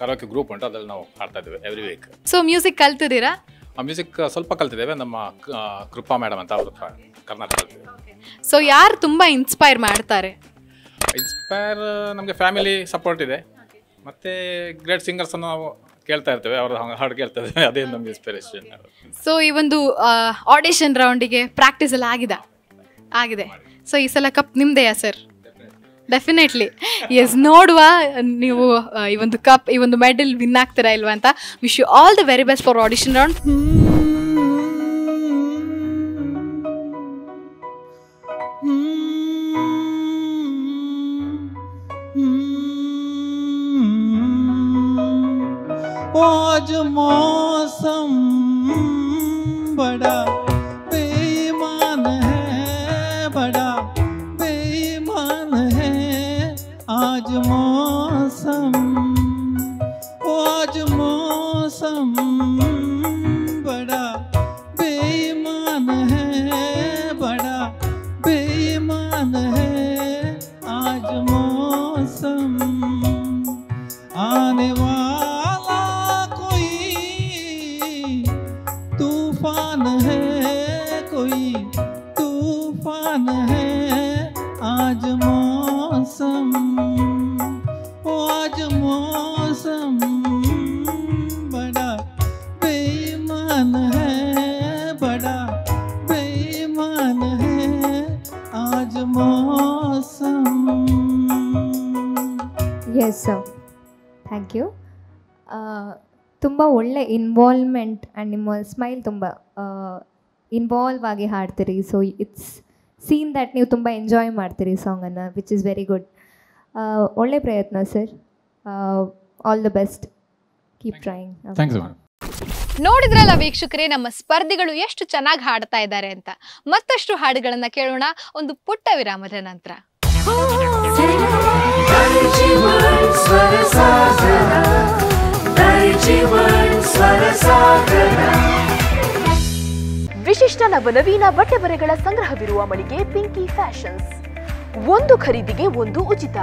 ಕರಾವಕೆ ಗ್ರೂಪ್ ಉಂಟು, ಅದರಲ್ಲಿ ನಾವು ಹಾಡ್ತಾ ಇದ್ದೇವೆ ಎವ್ರಿ ವೀಕ್. ಸೊ ಮ್ಯೂಸಿಕ್ ಕಲ್ತಿದ್ದೀರಾ? ಮ್ಯೂಸಿಕ್ ಸ್ವಲ್ಪ ಕಲ್ತಿದ್ದೇವೆ, ನಮ್ಮ ಕೃಪಾ ಮೇಡಮ್ ಅಂತ ಅವರು ಕರ್ನಾಟಕ. ಸೊ ಯಾರು ತುಂಬ ಇನ್ಸ್ಪೈರ್ ಮಾಡ್ತಾರೆ? ಇನ್ಸ್ಪೈರ್ ನಮಗೆ ಫ್ಯಾಮಿಲಿ ಸಪೋರ್ಟ್ ಇದೆ, ಮತ್ತು ಗ್ರೇಟ್ ಸಿಂಗರ್ಸನ್ನು ನಾವು ಕೇಳ್ತಾ ಇರ್ತೇವೆ, ಅವರ ಹಾಡು ಕೇಳ್ತಾ ಇದ್ದೇವೆ, ಅದೇ ನಮಗೆ ಇನ್ಸ್ಪಿರೇಷನ್. ಸೊ ಈ ಒಂದು ಆಡಿಷನ್ ರೌಂಡಿಗೆ ಪ್ರಾಕ್ಟೀಸ್ ಎಲ್ಲ ಆಗಿದೆ. ಸೊ ಈ ಸಲ ಕಪ್ ನಿಮ್ದೆಯಾ ಸರ್? ಡೆಫಿನೆಟ್ಲಿ. ಎಸ್, ನೋಡುವ ನೀವು ಈ ಒಂದು ಕಪ್, ಈ ಒಂದು ಮೆಡಲ್ ವಿನ್ ಆಗ್ತೀರಾ ಇಲ್ವಾ ಅಂತ. Wish you all the very best for audition round. आज मौसम बड़ा बेईमान है, बड़ा बेईमान है आज मौसम. आज मौसम बड़ा बेईमान है, बड़ा बेईमान है आज मौसम. आने वाला कोई तूफान है, कोई तूफान है आज मौसम. आज मौसम बड़ा बेईमान है, बड़ा बेईमान है आज मौसम. Yes sir, thank you. ತುಂಬ ಒಳ್ಳೆ ಇನ್ವಾಲ್ವ್ಮೆಂಟ್ ಆ್ಯಂಡ್ ನಿಮ್ಮ ಸ್ಮೈಲ್ ತುಂಬ ಇನ್ವಾಲ್ವ್ ಆಗಿ ಹಾಡ್ತೀರಿ. ಸೊ ಇಟ್ಸ್ ಸೀನ್ ದ್ಯಾಟ್ ನೀವು ತುಂಬ ಎಂಜಾಯ್ ಮಾಡ್ತೀರಿ ಸಾಂಗನ್ನು, ವಿಚ್ ಇಸ್ ವೆರಿ ಗುಡ್. ಒಳ್ಳೆ ಪ್ರಯತ್ನ sir. All the best, keep trying. ನೋಡಿದ್ರಲ್ಲ ವೀಕ್ಷಕರೇ, ನಮ್ಮ ಸ್ಪರ್ಧಿಗಳು ಎಷ್ಟು ಚೆನ್ನಾಗಿ ಹಾಡ್ತಾ ಇದ್ದಾರೆ ಅಂತ. ಮತ್ತಷ್ಟು ಹಾಡುಗಳನ್ನು ಕೇಳೋಣ ಒಂದು ಪುಟ್ಟ ವಿರಾಮದ ನಂತರ. ವಿಶಿಷ್ಟ ನವನವೀನ ಬಟ್ಟೆ ಬರೆಗಳ ಸಂಗ್ರಹವಿರುವ ಮಳಿಗೆ ಪಿಂಕಿ ಫ್ಯಾಷನ್ಸ್. ಒಂದು ಖರೀದಿಗೆ ಒಂದು ಉಚಿತ.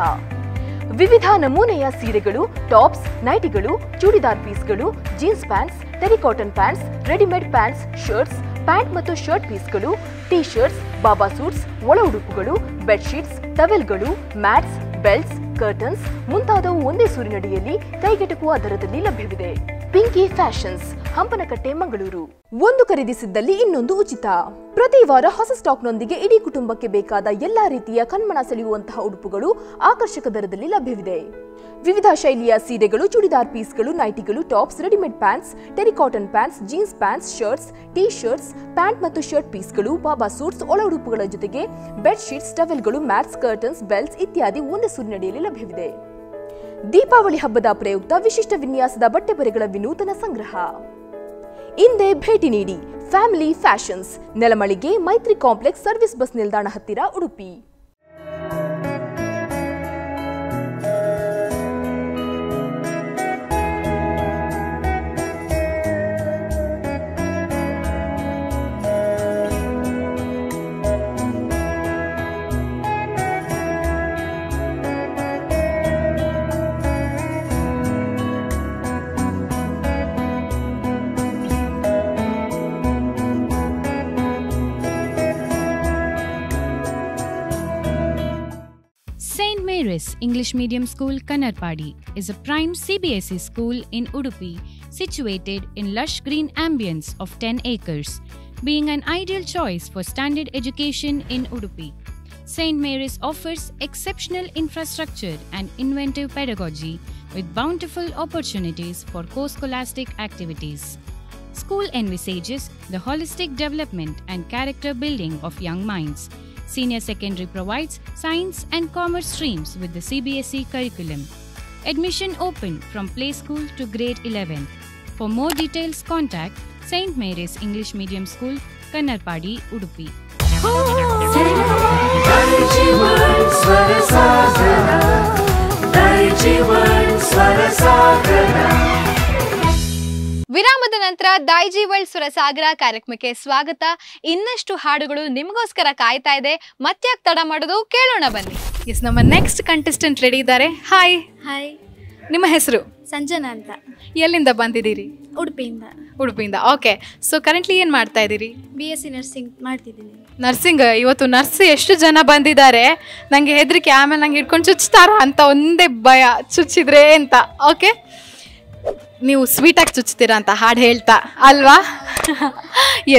ವಿವಿಧ ನಮೂನೆಯ ಸೀರೆಗಳು, ಟಾಪ್ಸ್, ನೈಟಿಗಳು, ಚೂಡಿದಾರ್ ಪೀಸ್ಗಳು, jeans pants, terry cotton pants, readymade pants, shirts, pant ಮತ್ತು ಶರ್ಟ್ ಪೀಸ್ಗಳು, ಟೀ ಶರ್ಟ್ಸ್, ಬಾಬಾ ಸೂಟ್ಸ್, ಒಳ ಉಡುಪುಗಳು, ಬೆಡ್ಶೀಟ್ಸ್, ಟವೆಲ್ಗಳು, ಮ್ಯಾಟ್ಸ್, ಬೆಲ್ಟ್ಸ್, ಕರ್ಟನ್ಸ್ ಮುಂತಾದವು ಒಂದೇ ಸೂರಿನಡಿಯಲ್ಲಿ ಕೈಗೆಟುಕುವ ದರದಲ್ಲಿ ಲಭ್ಯವಿದೆ. ಪಿಂಕಿ ಫ್ಯಾಷನ್ಸ್, ಹಂಪನಕಟ್ಟೆ, ಮಂಗಳೂರು. ಒಂದು ಖರೀದಿಸಿದ್ದಲ್ಲಿ ಇನ್ನೊಂದು ಉಚಿತ. ಪ್ರತಿ ವಾರ ಹೊಸ ಸ್ಟಾಕ್ನೊಂದಿಗೆ ಇಡೀ ಕುಟುಂಬಕ್ಕೆ ಬೇಕಾದ ಎಲ್ಲಾ ರೀತಿಯ ಕಣ್ಮನ ಸೆಳೆಯುವಂತಹ ಉಡುಪುಗಳು ಆಕರ್ಷಕ ದರದಲ್ಲಿ ಲಭ್ಯವಿದೆ. ವಿವಿಧ ಶೈಲಿಯ ಸೀರೆಗಳು, ಚೂಡಿದಾರ್ ಪೀಸ್ಗಳು, ನೈಟಿಗಳು, tops, readymade pants, terry cotton pants, jeans pants, shirts, T shirts, pant ಮತ್ತು ಶರ್ಟ್ ಪೀಸ್ಗಳು, ಬಾಬಾ ಸೂಟ್ಸ್, ಒಳ ಉಡುಪುಗಳ ಜೊತೆಗೆ ಬೆಡ್ ಶೀಟ್ಸ್, ಟವೆಲ್ಗಳು, ಮ್ಯಾಟ್ಸ್, ಕರ್ಟನ್ಸ್, ಬೆಲ್ಟ್ಸ್ ಇತ್ಯಾದಿ ಒಂದೇ ಸೂರಿನಡಿಯಲ್ಲಿ ಲಭ್ಯವಿದೆ. ದೀಪಾವಳಿ ಹಬ್ಬದ ಪ್ರಯುಕ್ತ ವಿಶಿಷ್ಟ ವಿನ್ಯಾಸದ ಬಟ್ಟೆ ಬರೆಗಳ ವಿನೂತನ ಸಂಗ್ರಹ. ಇಂದೇ ಭೇಟಿ ನೀಡಿ ಫ್ಯಾಮಿಲಿ ಫ್ಯಾಷನ್ಸ್, ನೆಲಮಳಿಗೆ, ಮೈತ್ರಿ ಕಾಂಪ್ಲೆಕ್ಸ್, ಸರ್ವಿಸ್ ಬಸ್ ನಿಲ್ದಾಣ ಹತ್ತಿರ, Udupi. St. Mary's English Medium School, Kannarpadi is a prime CBSE school in Udupi, situated in lush green ambience of 10 acres, being an ideal choice for standard education in Udupi. St. Mary's offers exceptional infrastructure and inventive pedagogy with bountiful opportunities for co-scholastic activities. School envisages the holistic development and character building of young minds. Senior Secondary provides science and commerce streams with the CBSE curriculum. Admission open from play school to grade 11. For more details, contact St. Mary's English Medium School, Kannarpadi, Udupi. ವಿರಾಮದ ನಂತರ Daiji world ಸ್ವರಸಾಗರ ಕಾರ್ಯಕ್ರಮಕ್ಕೆ ಸ್ವಾಗತ. ಇನ್ನಷ್ಟು ಹಾಡುಗಳು ನಿಮಗೋಸ್ಕರ ಕಾಯ್ತಾ ಇದೆ. ಮತ್ತ್ಯಾಕೆ ತಡ ಮಾಡೋದು, ಕೇಳೋಣ ಬನ್ನಿ. ಎಸ್, ನಮ್ಮ ನೆಕ್ಸ್ಟ್ ಕಂಟೆಸ್ಟೆಂಟ್ ರೆಡಿ ಇದ್ದಾರೆ. ಹಾಯ್. ಹಾಯ್. ನಿಮ್ಮ ಹೆಸರು? ಸಂಜನಾ ಅಂತ. ಎಲ್ಲಿಂದ ಬಂದಿದ್ದೀರಿ? ಉಡುಪಿಯಿಂದ. ಉಡುಪಿಯಿಂದ. ಓಕೆ. ಸೊ ಕರೆಂಟ್ಲಿ ಏನು ಮಾಡ್ತಾ ಇದ್ದೀರಿ? BSc ನರ್ಸಿಂಗ್ ಮಾಡ್ತಿದ್ದೀನಿ. ನರ್ಸಿಂಗ್. ಇವತ್ತು ನರ್ಸ್ ಎಷ್ಟು ಜನ ಬಂದಿದ್ದಾರೆ, ನನಗೆ ಹೆದರಿಕೆ, ಆಮೇಲೆ ನಂಗೆ ಹಿಡ್ಕೊಂಡು ಚುಚ್ತಾರ ಅಂತ ಒಂದೇ ಭಯ, ಚುಚ್ಚಿದ್ರೆ ಅಂತ. ಓಕೆ, ನೀವು ಸ್ವೀಟಾಗಿ ಚುಚ್ತೀರಾ ಅಂತ ಹಾಡು ಹೇಳ್ತಾ ಅಲ್ವಾ?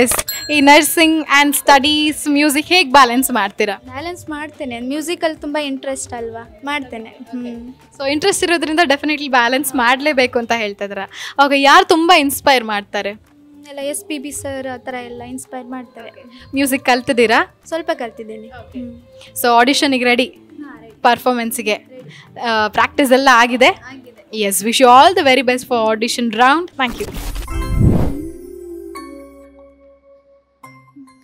ಎಸ್. ಈ ನರ್ಸಿಂಗ್ ಆ್ಯಂಡ್ ಸ್ಟಡೀಸ್, ಮ್ಯೂಸಿಕ್ ಹೇಗೆ ಬ್ಯಾಲೆನ್ಸ್ ಮಾಡ್ತೀರಾ? ಬ್ಯಾಲೆನ್ಸ್ ಮಾಡ್ತೇನೆ. ಮ್ಯೂಸಿಕಲ್ಲಿ ತುಂಬ ಇಂಟ್ರೆಸ್ಟ್ ಅಲ್ವಾ, ಮಾಡ್ತೇನೆ. ಸೊ ಇಂಟ್ರೆಸ್ಟ್ ಇರೋದ್ರಿಂದ ಡೆಫಿನೆಟ್ಲಿ ಬ್ಯಾಲೆನ್ಸ್ ಮಾಡಲೇಬೇಕು ಅಂತ ಹೇಳ್ತಾ ಇದ್ದೀರಾ. ಅವಾಗ ಯಾರು ತುಂಬ ಇನ್ಸ್ಪೈರ್ ಮಾಡ್ತಾರೆ? ಎಲ್ಲ SPB ಸರ್ ಆ ಥರ ಎಲ್ಲ ಇನ್ಸ್ಪೈರ್ ಮಾಡ್ತಾರೆ. ಮ್ಯೂಸಿಕ್ ಕಲ್ತಿದ್ದೀರಾ? ಸ್ವಲ್ಪ ಕಲ್ತಿದ್ದೀನಿ. ಸೊ ಆಡಿಷನಿಗೆ ರೆಡಿ? ಪರ್ಫಾರ್ಮೆನ್ಸಿಗೆ ಪ್ರಾಕ್ಟೀಸ್ ಎಲ್ಲ ಆಗಿದೆ? Yes, wish you all the very best for audition round. Thank you.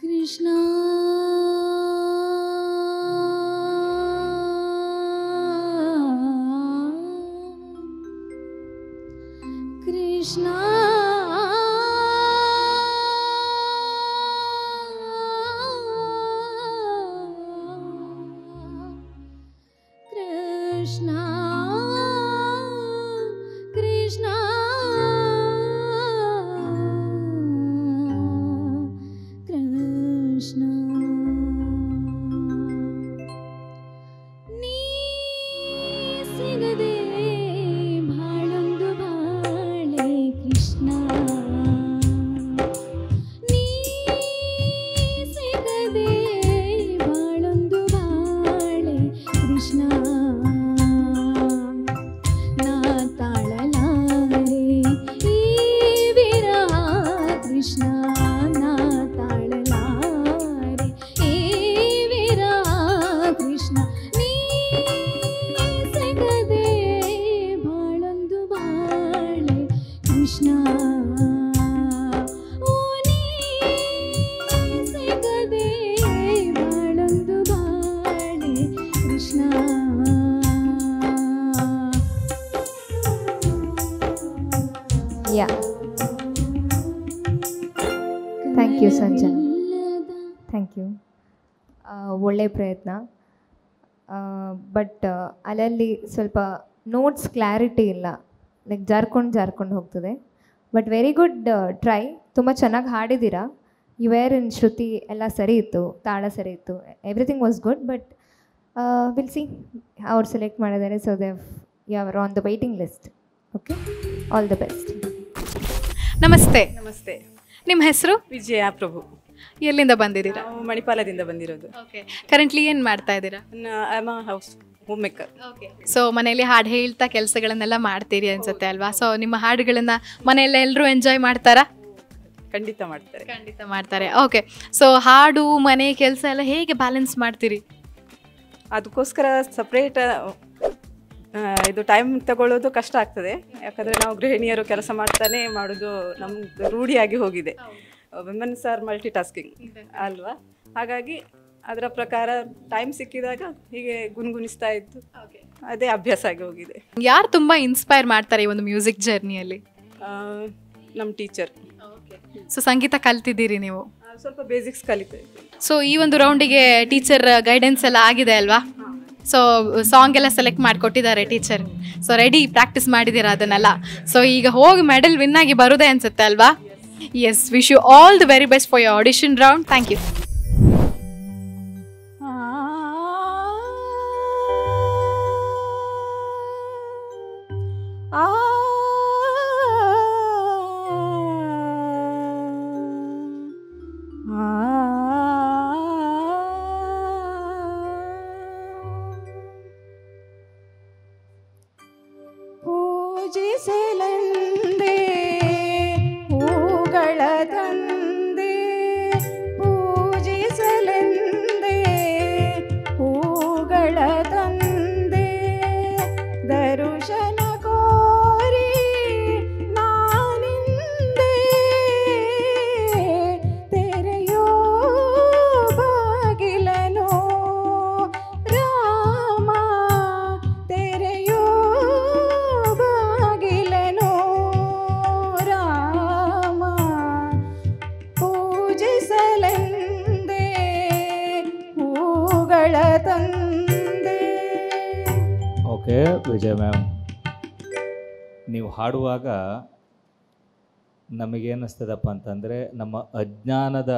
Krishna Krishna Krishna Krishna Krishna ನೀ ಸಿಗದೆ ಬಾಳೊಂದು ಬಾಳೆ ಕೃಷ್ಣ ನೀ ಸಿಗದೆ ಬಾಳೊಂದು ಬಾಳೆ Krishna thank you Sanjana, thank you. ಒಳ್ಳೆಯ ಪ್ರಯತ್ನ. ಬಟ್ ಅಲ್ಲಲ್ಲಿ ಸ್ವಲ್ಪ ನೋಟ್ಸ್ ಕ್ಲಾರಿಟಿ ಇಲ್ಲ, ಲೈಕ್ ಜಾರ್ಕೊಂಡು ಹೋಗ್ತದೆ. ಬಟ್ ವೆರಿ ಗುಡ್ ಟ್ರೈ, ತುಂಬ ಚೆನ್ನಾಗಿ ಹಾಡಿದ್ದೀರಾ. ಯು ವೇರ್ ಇನ್ ಶ್ರುತಿ ಎಲ್ಲ ಸರಿ ಇತ್ತು, ತಾಳ ಸರಿ ಇತ್ತು, everything was good. But we'll see, ಅವ್ರು ಸೆಲೆಕ್ಟ್ ಮಾಡಿದ್ದಾರೆ. So they you are on the waiting list. Okay, all the best. ನಮಸ್ತೆ. ನಮಸ್ತೆ. ನಿಮ್ಮ ಹೆಸರು? ವಿಜಯ ಪ್ರಭು. ಎಲ್ಲಿಂದ ಬಂದಿದ್ದೀರಾ? ನಾವು ಮಣಿಪಾಲದಿಂದ ಬಂದಿರೋದು. ಓಕೆ, ಕರೆಂಟ್ಲಿ ಏನು ಮಾಡ್ತಾ ಇದ್ದೀರಾ? I am house home maker. So ಮನೆಯಲ್ಲಿ ಹಾಡು ಹೇಳ್ತಾ ಕೆಲಸಗಳನ್ನೆಲ್ಲ ಮಾಡ್ತೀರಿ ಅನ್ಸುತ್ತೆ ಅಲ್ವಾ? ಸೊ ನಿಮ್ಮ ಹಾಡುಗಳನ್ನ ಮನೆಯಲ್ಲ ಎಲ್ಲರೂ ಎಂಜಾಯ್ ಮಾಡ್ತಾರಾ? ಖಂಡಿತ ಮಾಡ್ತಾರೆ. ಖಂಡಿತ ಮಾಡ್ತಾರೆ. ಓಕೆ, ಸೊ ಹಾಡು ಮನೆ ಕೆಲಸ ಎಲ್ಲ ಹೇಗೆ ಬ್ಯಾಲೆನ್ಸ್ ಮಾಡ್ತೀರಿ? ಅದಕ್ಕೋಸ್ಕರ ಸಪ್ರೇಟ್ ಇದು ಟೈಮ್ ತಗೊಳ್ಳೋದು ಕಷ್ಟ ಆಗ್ತದೆ. ಯಾಕಂದರೆ ನಾವು ಗೃಹಿಣಿಯರು ಕೆಲಸ ಮಾಡ್ತಾನೆ ಮಾಡೋದು ನಮ್ದು ರೂಢಿಯಾಗಿ ಹೋಗಿದೆ. ವಿಮೆನ್ಸ್ ಆರ್ ಮಲ್ಟಿ ಟಾಸ್ಕಿಂಗ್ ಅಲ್ವಾ? ಹಾಗಾಗಿ ಅದರ ಪ್ರಕಾರ ಟೈಮ್ ಸಿಕ್ಕಿದಾಗ ಹೀಗೆ ಗುನ್ಗುನಿಸ್ತಾ ಇದ್ದು ಅದೇ ಅಭ್ಯಾಸ ಆಗಿ ಹೋಗಿದೆ. ಯಾರು ತುಂಬ ಇನ್ಸ್ಪೈರ್ ಮಾಡ್ತಾರೆ ಈ ಒಂದು ಮ್ಯೂಸಿಕ್ ಜರ್ನಿಯಲ್ಲಿ? ನಮ್ಮ ಟೀಚರ್. ಸೊ ಸಂಗೀತ ಕಲ್ತಿದ್ದೀರಿ ನೀವು? ಸ್ವಲ್ಪ ಬೇಸಿಕ್ಸ್ ಕಲಿತೇವೆ. ಸೊ ಈ ಒಂದು ರೌಂಡಿಗೆ ಟೀಚರ್ ಗೈಡೆನ್ಸ್ ಎಲ್ಲ ಆಗಿದೆ ಅಲ್ವಾ? ಸೊ ಸಾಂಗ್ ಎಲ್ಲ ಸೆಲೆಕ್ಟ್ ಮಾಡಿಕೊಟ್ಟಿದ್ದಾರೆ ಟೀಚರ್. ಸೊ ರೆಡಿ, ಪ್ರಾಕ್ಟೀಸ್ ಮಾಡಿದ್ದೀರಾ ಅದನ್ನೆಲ್ಲ. ಸೊ ಈಗ ಹೋಗಿ ಮೆಡಲ್ ವಿನ್ ಆಗಿ ಬರೋದೇ ಅನ್ಸುತ್ತೆ ಅಲ್ವಾ? Yes, wish you all the very best for your audition round. Thank you. ಪೂಜಿಸಲೆಂದೇ ಹೂಗಳ ತಂದೆ, ಪೂಜಿಸಲೆಂದೇ ಹೂಗಳ ತಂದೆ, ದರುಶನ ಕೋರಿ ನಾನಿಂದೆ, ತೆರೆಯೋ ಬಾಗಿಲನು ರಾಮ, ತೆರೆಯೋ ಬಾಗಿಲನು ರಾಮ, ಪೂಜಿಸಲೆಂದೇ ಹೂಗಳ ತಂದೆ. ಓಕೆ ವಿಜಯ ಮ್ಯಾಮ್, ನೀವು ಹಾಡುವಾಗ ನಮಗೇನಿಸ್ತದಪ್ಪ ಅಂತಂದರೆ ನಮ್ಮ ಅಜ್ಞಾನದ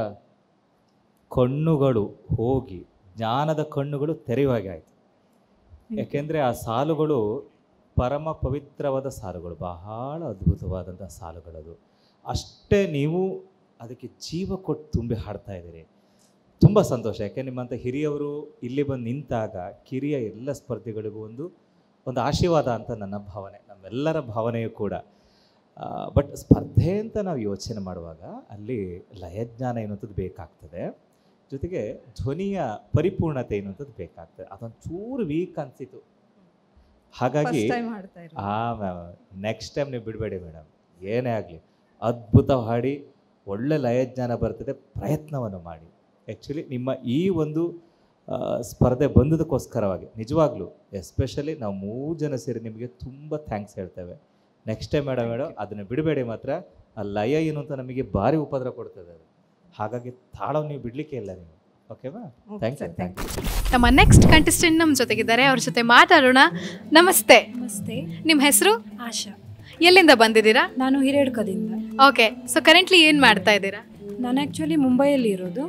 ಕಣ್ಣುಗಳು ಹೋಗಿ ಜ್ಞಾನದ ಕಣ್ಣುಗಳು ತೆರೆಯುವಾಗೆ ಆಯಿತು. ಯಾಕೆಂದರೆ ಆ ಸಾಲುಗಳು ಪರಮ ಪವಿತ್ರವಾದ ಸಾಲುಗಳು, ಬಹಳ ಅದ್ಭುತವಾದಂಥ ಸಾಲುಗಳದು. ಅಷ್ಟೇ ನೀವು ಅದಕ್ಕೆ ಜೀವ ಕೊಟ್ಟು ತುಂಬಿ ಹಾಡ್ತಾ ಇದ್ದೀರಿ. ತುಂಬ ಸಂತೋಷ. ಯಾಕೆ ನಿಮ್ಮಂಥ ಹಿರಿಯವರು ಇಲ್ಲಿ ಬಂದು ನಿಂತಾಗ ಕಿರಿಯ ಎಲ್ಲ ಸ್ಪರ್ಧಿಗಳಿಗೂ ಒಂದು ಆಶೀರ್ವಾದ ಅಂತ ನನ್ನ ಭಾವನೆ, ನಮ್ಮೆಲ್ಲರ ಭಾವನೆಯೂ ಕೂಡ. ಬಟ್ ಸ್ಪರ್ಧೆ ಅಂತ ನಾವು ಯೋಚನೆ ಮಾಡುವಾಗ ಅಲ್ಲಿ ಲಯಜ್ಞಾನ ಎನ್ನುವಂಥದ್ದು ಬೇಕಾಗ್ತದೆ, ಜೊತೆಗೆ ಧ್ವನಿಯ ಪರಿಪೂರ್ಣತೆ ಎನ್ನುವಂಥದ್ದು ಬೇಕಾಗ್ತದೆ. ಅದೊಂದು ಚೂರು ವೀಕ್ ಅನಿಸಿತು. ಹಾಗಾಗಿ ಮ್ಯಾಮ್ ನೆಕ್ಸ್ಟ್ ಟೈಮ್ ನೀವು ಬಿಡಬೇಡಿ ಮೇಡಮ್, ಏನೇ ಆಗಲಿ ಅದ್ಭುತ ಹಾಡಿ, ಒಳ್ಳೆ ಲಯಜ್ಞಾನ ಬರ್ತದೆ, ಪ್ರಯತ್ನವನ್ನು ಮಾಡಿ. ಆ್ಯಕ್ಚುಲಿ ನಿಮ್ಮ ಈ ಒಂದು ಸ್ಪರ್ಧೆ ಬಂದದಕ್ಕೋಸ್ಕರವಾಗಿ ನಿಜವಾಗ್ಲೂ ಎಸ್ಪೆಷಲಿ ನಾವು 3 ಜನ ಸೇರಿ ನಿಮಗೆ ತುಂಬ ಥ್ಯಾಂಕ್ಸ್ ಹೇಳ್ತೇವೆ. ನೆಕ್ಸ್ಟ್ ಟೈಮ್ ಮೇಡಮ್ ಅದನ್ನು ಬಿಡಬೇಡಿ ಮಾತ್ರ. ಆ ಲಯ ಏನು ಅಂತ ನಮಗೆ ಭಾರಿ ಉಪದ್ರ ಕೊಡ್ತದೆ ಅದು. ಹಾಗಾಗಿ ತಾಳವು ನೀವು ಬಿಡಲಿಕ್ಕೆ ಇಲ್ಲ ನೀವು. ಓಕೆವಾ? Thank you. ನಮ್ಮ ನೆಕ್ಸ್ಟ್ ಕಂಟೆಸ್ಟೆಂಟ್ ನಮ್ಮ ಜೊತೆಗಿದ್ದಾರೆ, ಅವ್ರ ಜೊತೆ ಮಾತಾಡೋಣ. ನಮಸ್ತೆ. ನಮಸ್ತೆ. ನಿಮ್ಮ ಹೆಸರು? ಆಶಾ. ಎಲ್ಲಿಂದ ಬಂದಿದ್ದೀರಾ? ನಾನು ಹಿರೇಡ್ಕದಿಂದ. ಓಕೆ, ಸೊ ಕರೆಂಟ್ಲಿ ಏನು ಮಾಡ್ತಾ ಇದ್ದೀರಾ? ನಾನು ಆ್ಯಕ್ಚುಲಿ ಮುಂಬೈಯಲ್ಲಿ ಇರೋದು.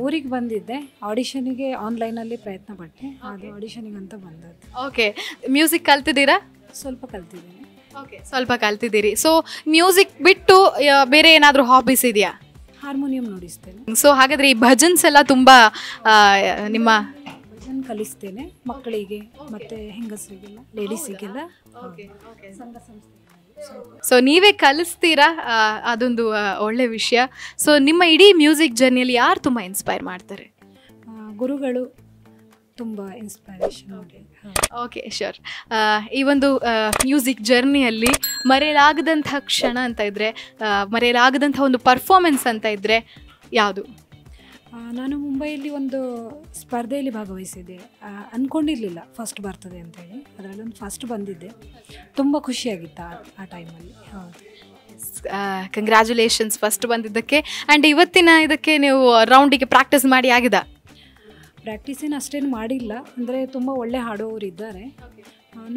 ಊರಿಗೆ ಬಂದಿದ್ದೆ, ಆಡಿಷನಿಗೆ ಆನ್ಲೈನಲ್ಲಿ ಪ್ರಯತ್ನ ಪಟ್ಟೆ, ಅದು ಆಡಿಷನಿಗೆ ಅಂತ ಬಂದದ್ದು. ಓಕೆ, ಮ್ಯೂಸಿಕ್ ಕಲ್ತಿದ್ದೀರಾ? ಸ್ವಲ್ಪ ಕಲ್ತಿದ್ದೀನಿ. ಓಕೆ, ಸ್ವಲ್ಪ ಕಲ್ತಿದ್ದೀರಿ. ಸೊ ಮ್ಯೂಸಿಕ್ ಬಿಟ್ಟು ಬೇರೆ ಏನಾದರೂ ಹಾಬೀಸ್ ಇದೆಯಾ? ಹಾರ್ಮೋನಿಯಂ ನುಡಿಸ್ತೇನೆ. ಸೊ ಹಾಗಾದರೆ ಈ ಭಜನ್ಸ್ ಎಲ್ಲ ತುಂಬ ನಿಮ್ಮ ಭಜನ್ ಕಲಿಸ್ತೇನೆ ಮಕ್ಕಳಿಗೆ ಮತ್ತು ಹೆಂಗಸರಿಗೆಲ್ಲ, ಲೇಡೀಸಿಗೆಲ್ಲ. ಸಂಘ ಸಂಸ್ಥೆ. ಸೊ ನೀವೇ ಕಲಿಸ್ತೀರಾ, ಅದೊಂದು ಒಳ್ಳೆ ವಿಷಯ. ಸೊ ನಿಮ್ಮ ಇಡೀ ಮ್ಯೂಸಿಕ್ ಜರ್ನಿಯಲ್ಲಿ ಯಾರು ತುಂಬ ಇನ್ಸ್ಪೈರ್ ಮಾಡ್ತಾರೆ? ಗುರುಗಳು ತುಂಬ ಇನ್ಸ್ಪೈರೇಷನ್. Okay, sure. ಈ ಒಂದು ಮ್ಯೂಸಿಕ್ ಜರ್ನಿಯಲ್ಲಿ ಮರೆಯಲಾಗದಂಥ ಕ್ಷಣ ಅಂತ ಇದ್ದರೆ, ಮರೆಯಲಾಗದಂಥ ಒಂದು ಪರ್ಫಾರ್ಮೆನ್ಸ್ ಅಂತ ಇದ್ದರೆ ಯಾವುದು? ನಾನು ಮುಂಬೈಯಲ್ಲಿ ಒಂದು ಸ್ಪರ್ಧೆಯಲ್ಲಿ ಭಾಗವಹಿಸಿದ್ದೆ. ಅಂದ್ಕೊಂಡಿರಲಿಲ್ಲ ಫಸ್ಟ್ ಬರ್ತದೆ ಅಂತೇಳಿ, ಅದರಲ್ಲಿ ಒಂದು ಫಸ್ಟ್ ಬಂದಿದ್ದೆ. ತುಂಬ ಖುಷಿಯಾಗಿತ್ತು ಆ ಟೈಮಲ್ಲಿ. ಹೌದು, ಕಂಗ್ರ್ಯಾಚುಲೇಷನ್ಸ್ ಫಸ್ಟ್ ಬಂದಿದ್ದಕ್ಕೆ. ಆ್ಯಂಡ್ ಇವತ್ತಿನ ಇದಕ್ಕೆ ನೀವು ರೌಂಡಿಗೆ ಪ್ರಾಕ್ಟೀಸ್ ಮಾಡಿ ಆಗಿದೆ? ಪ್ರಾಕ್ಟೀಸ್ ಏನು ಅಷ್ಟೇನು ಮಾಡಿಲ್ಲ, ಅಂದರೆ ತುಂಬ ಒಳ್ಳೆ ಹಾಡೋರು ಇದ್ದಾರೆ.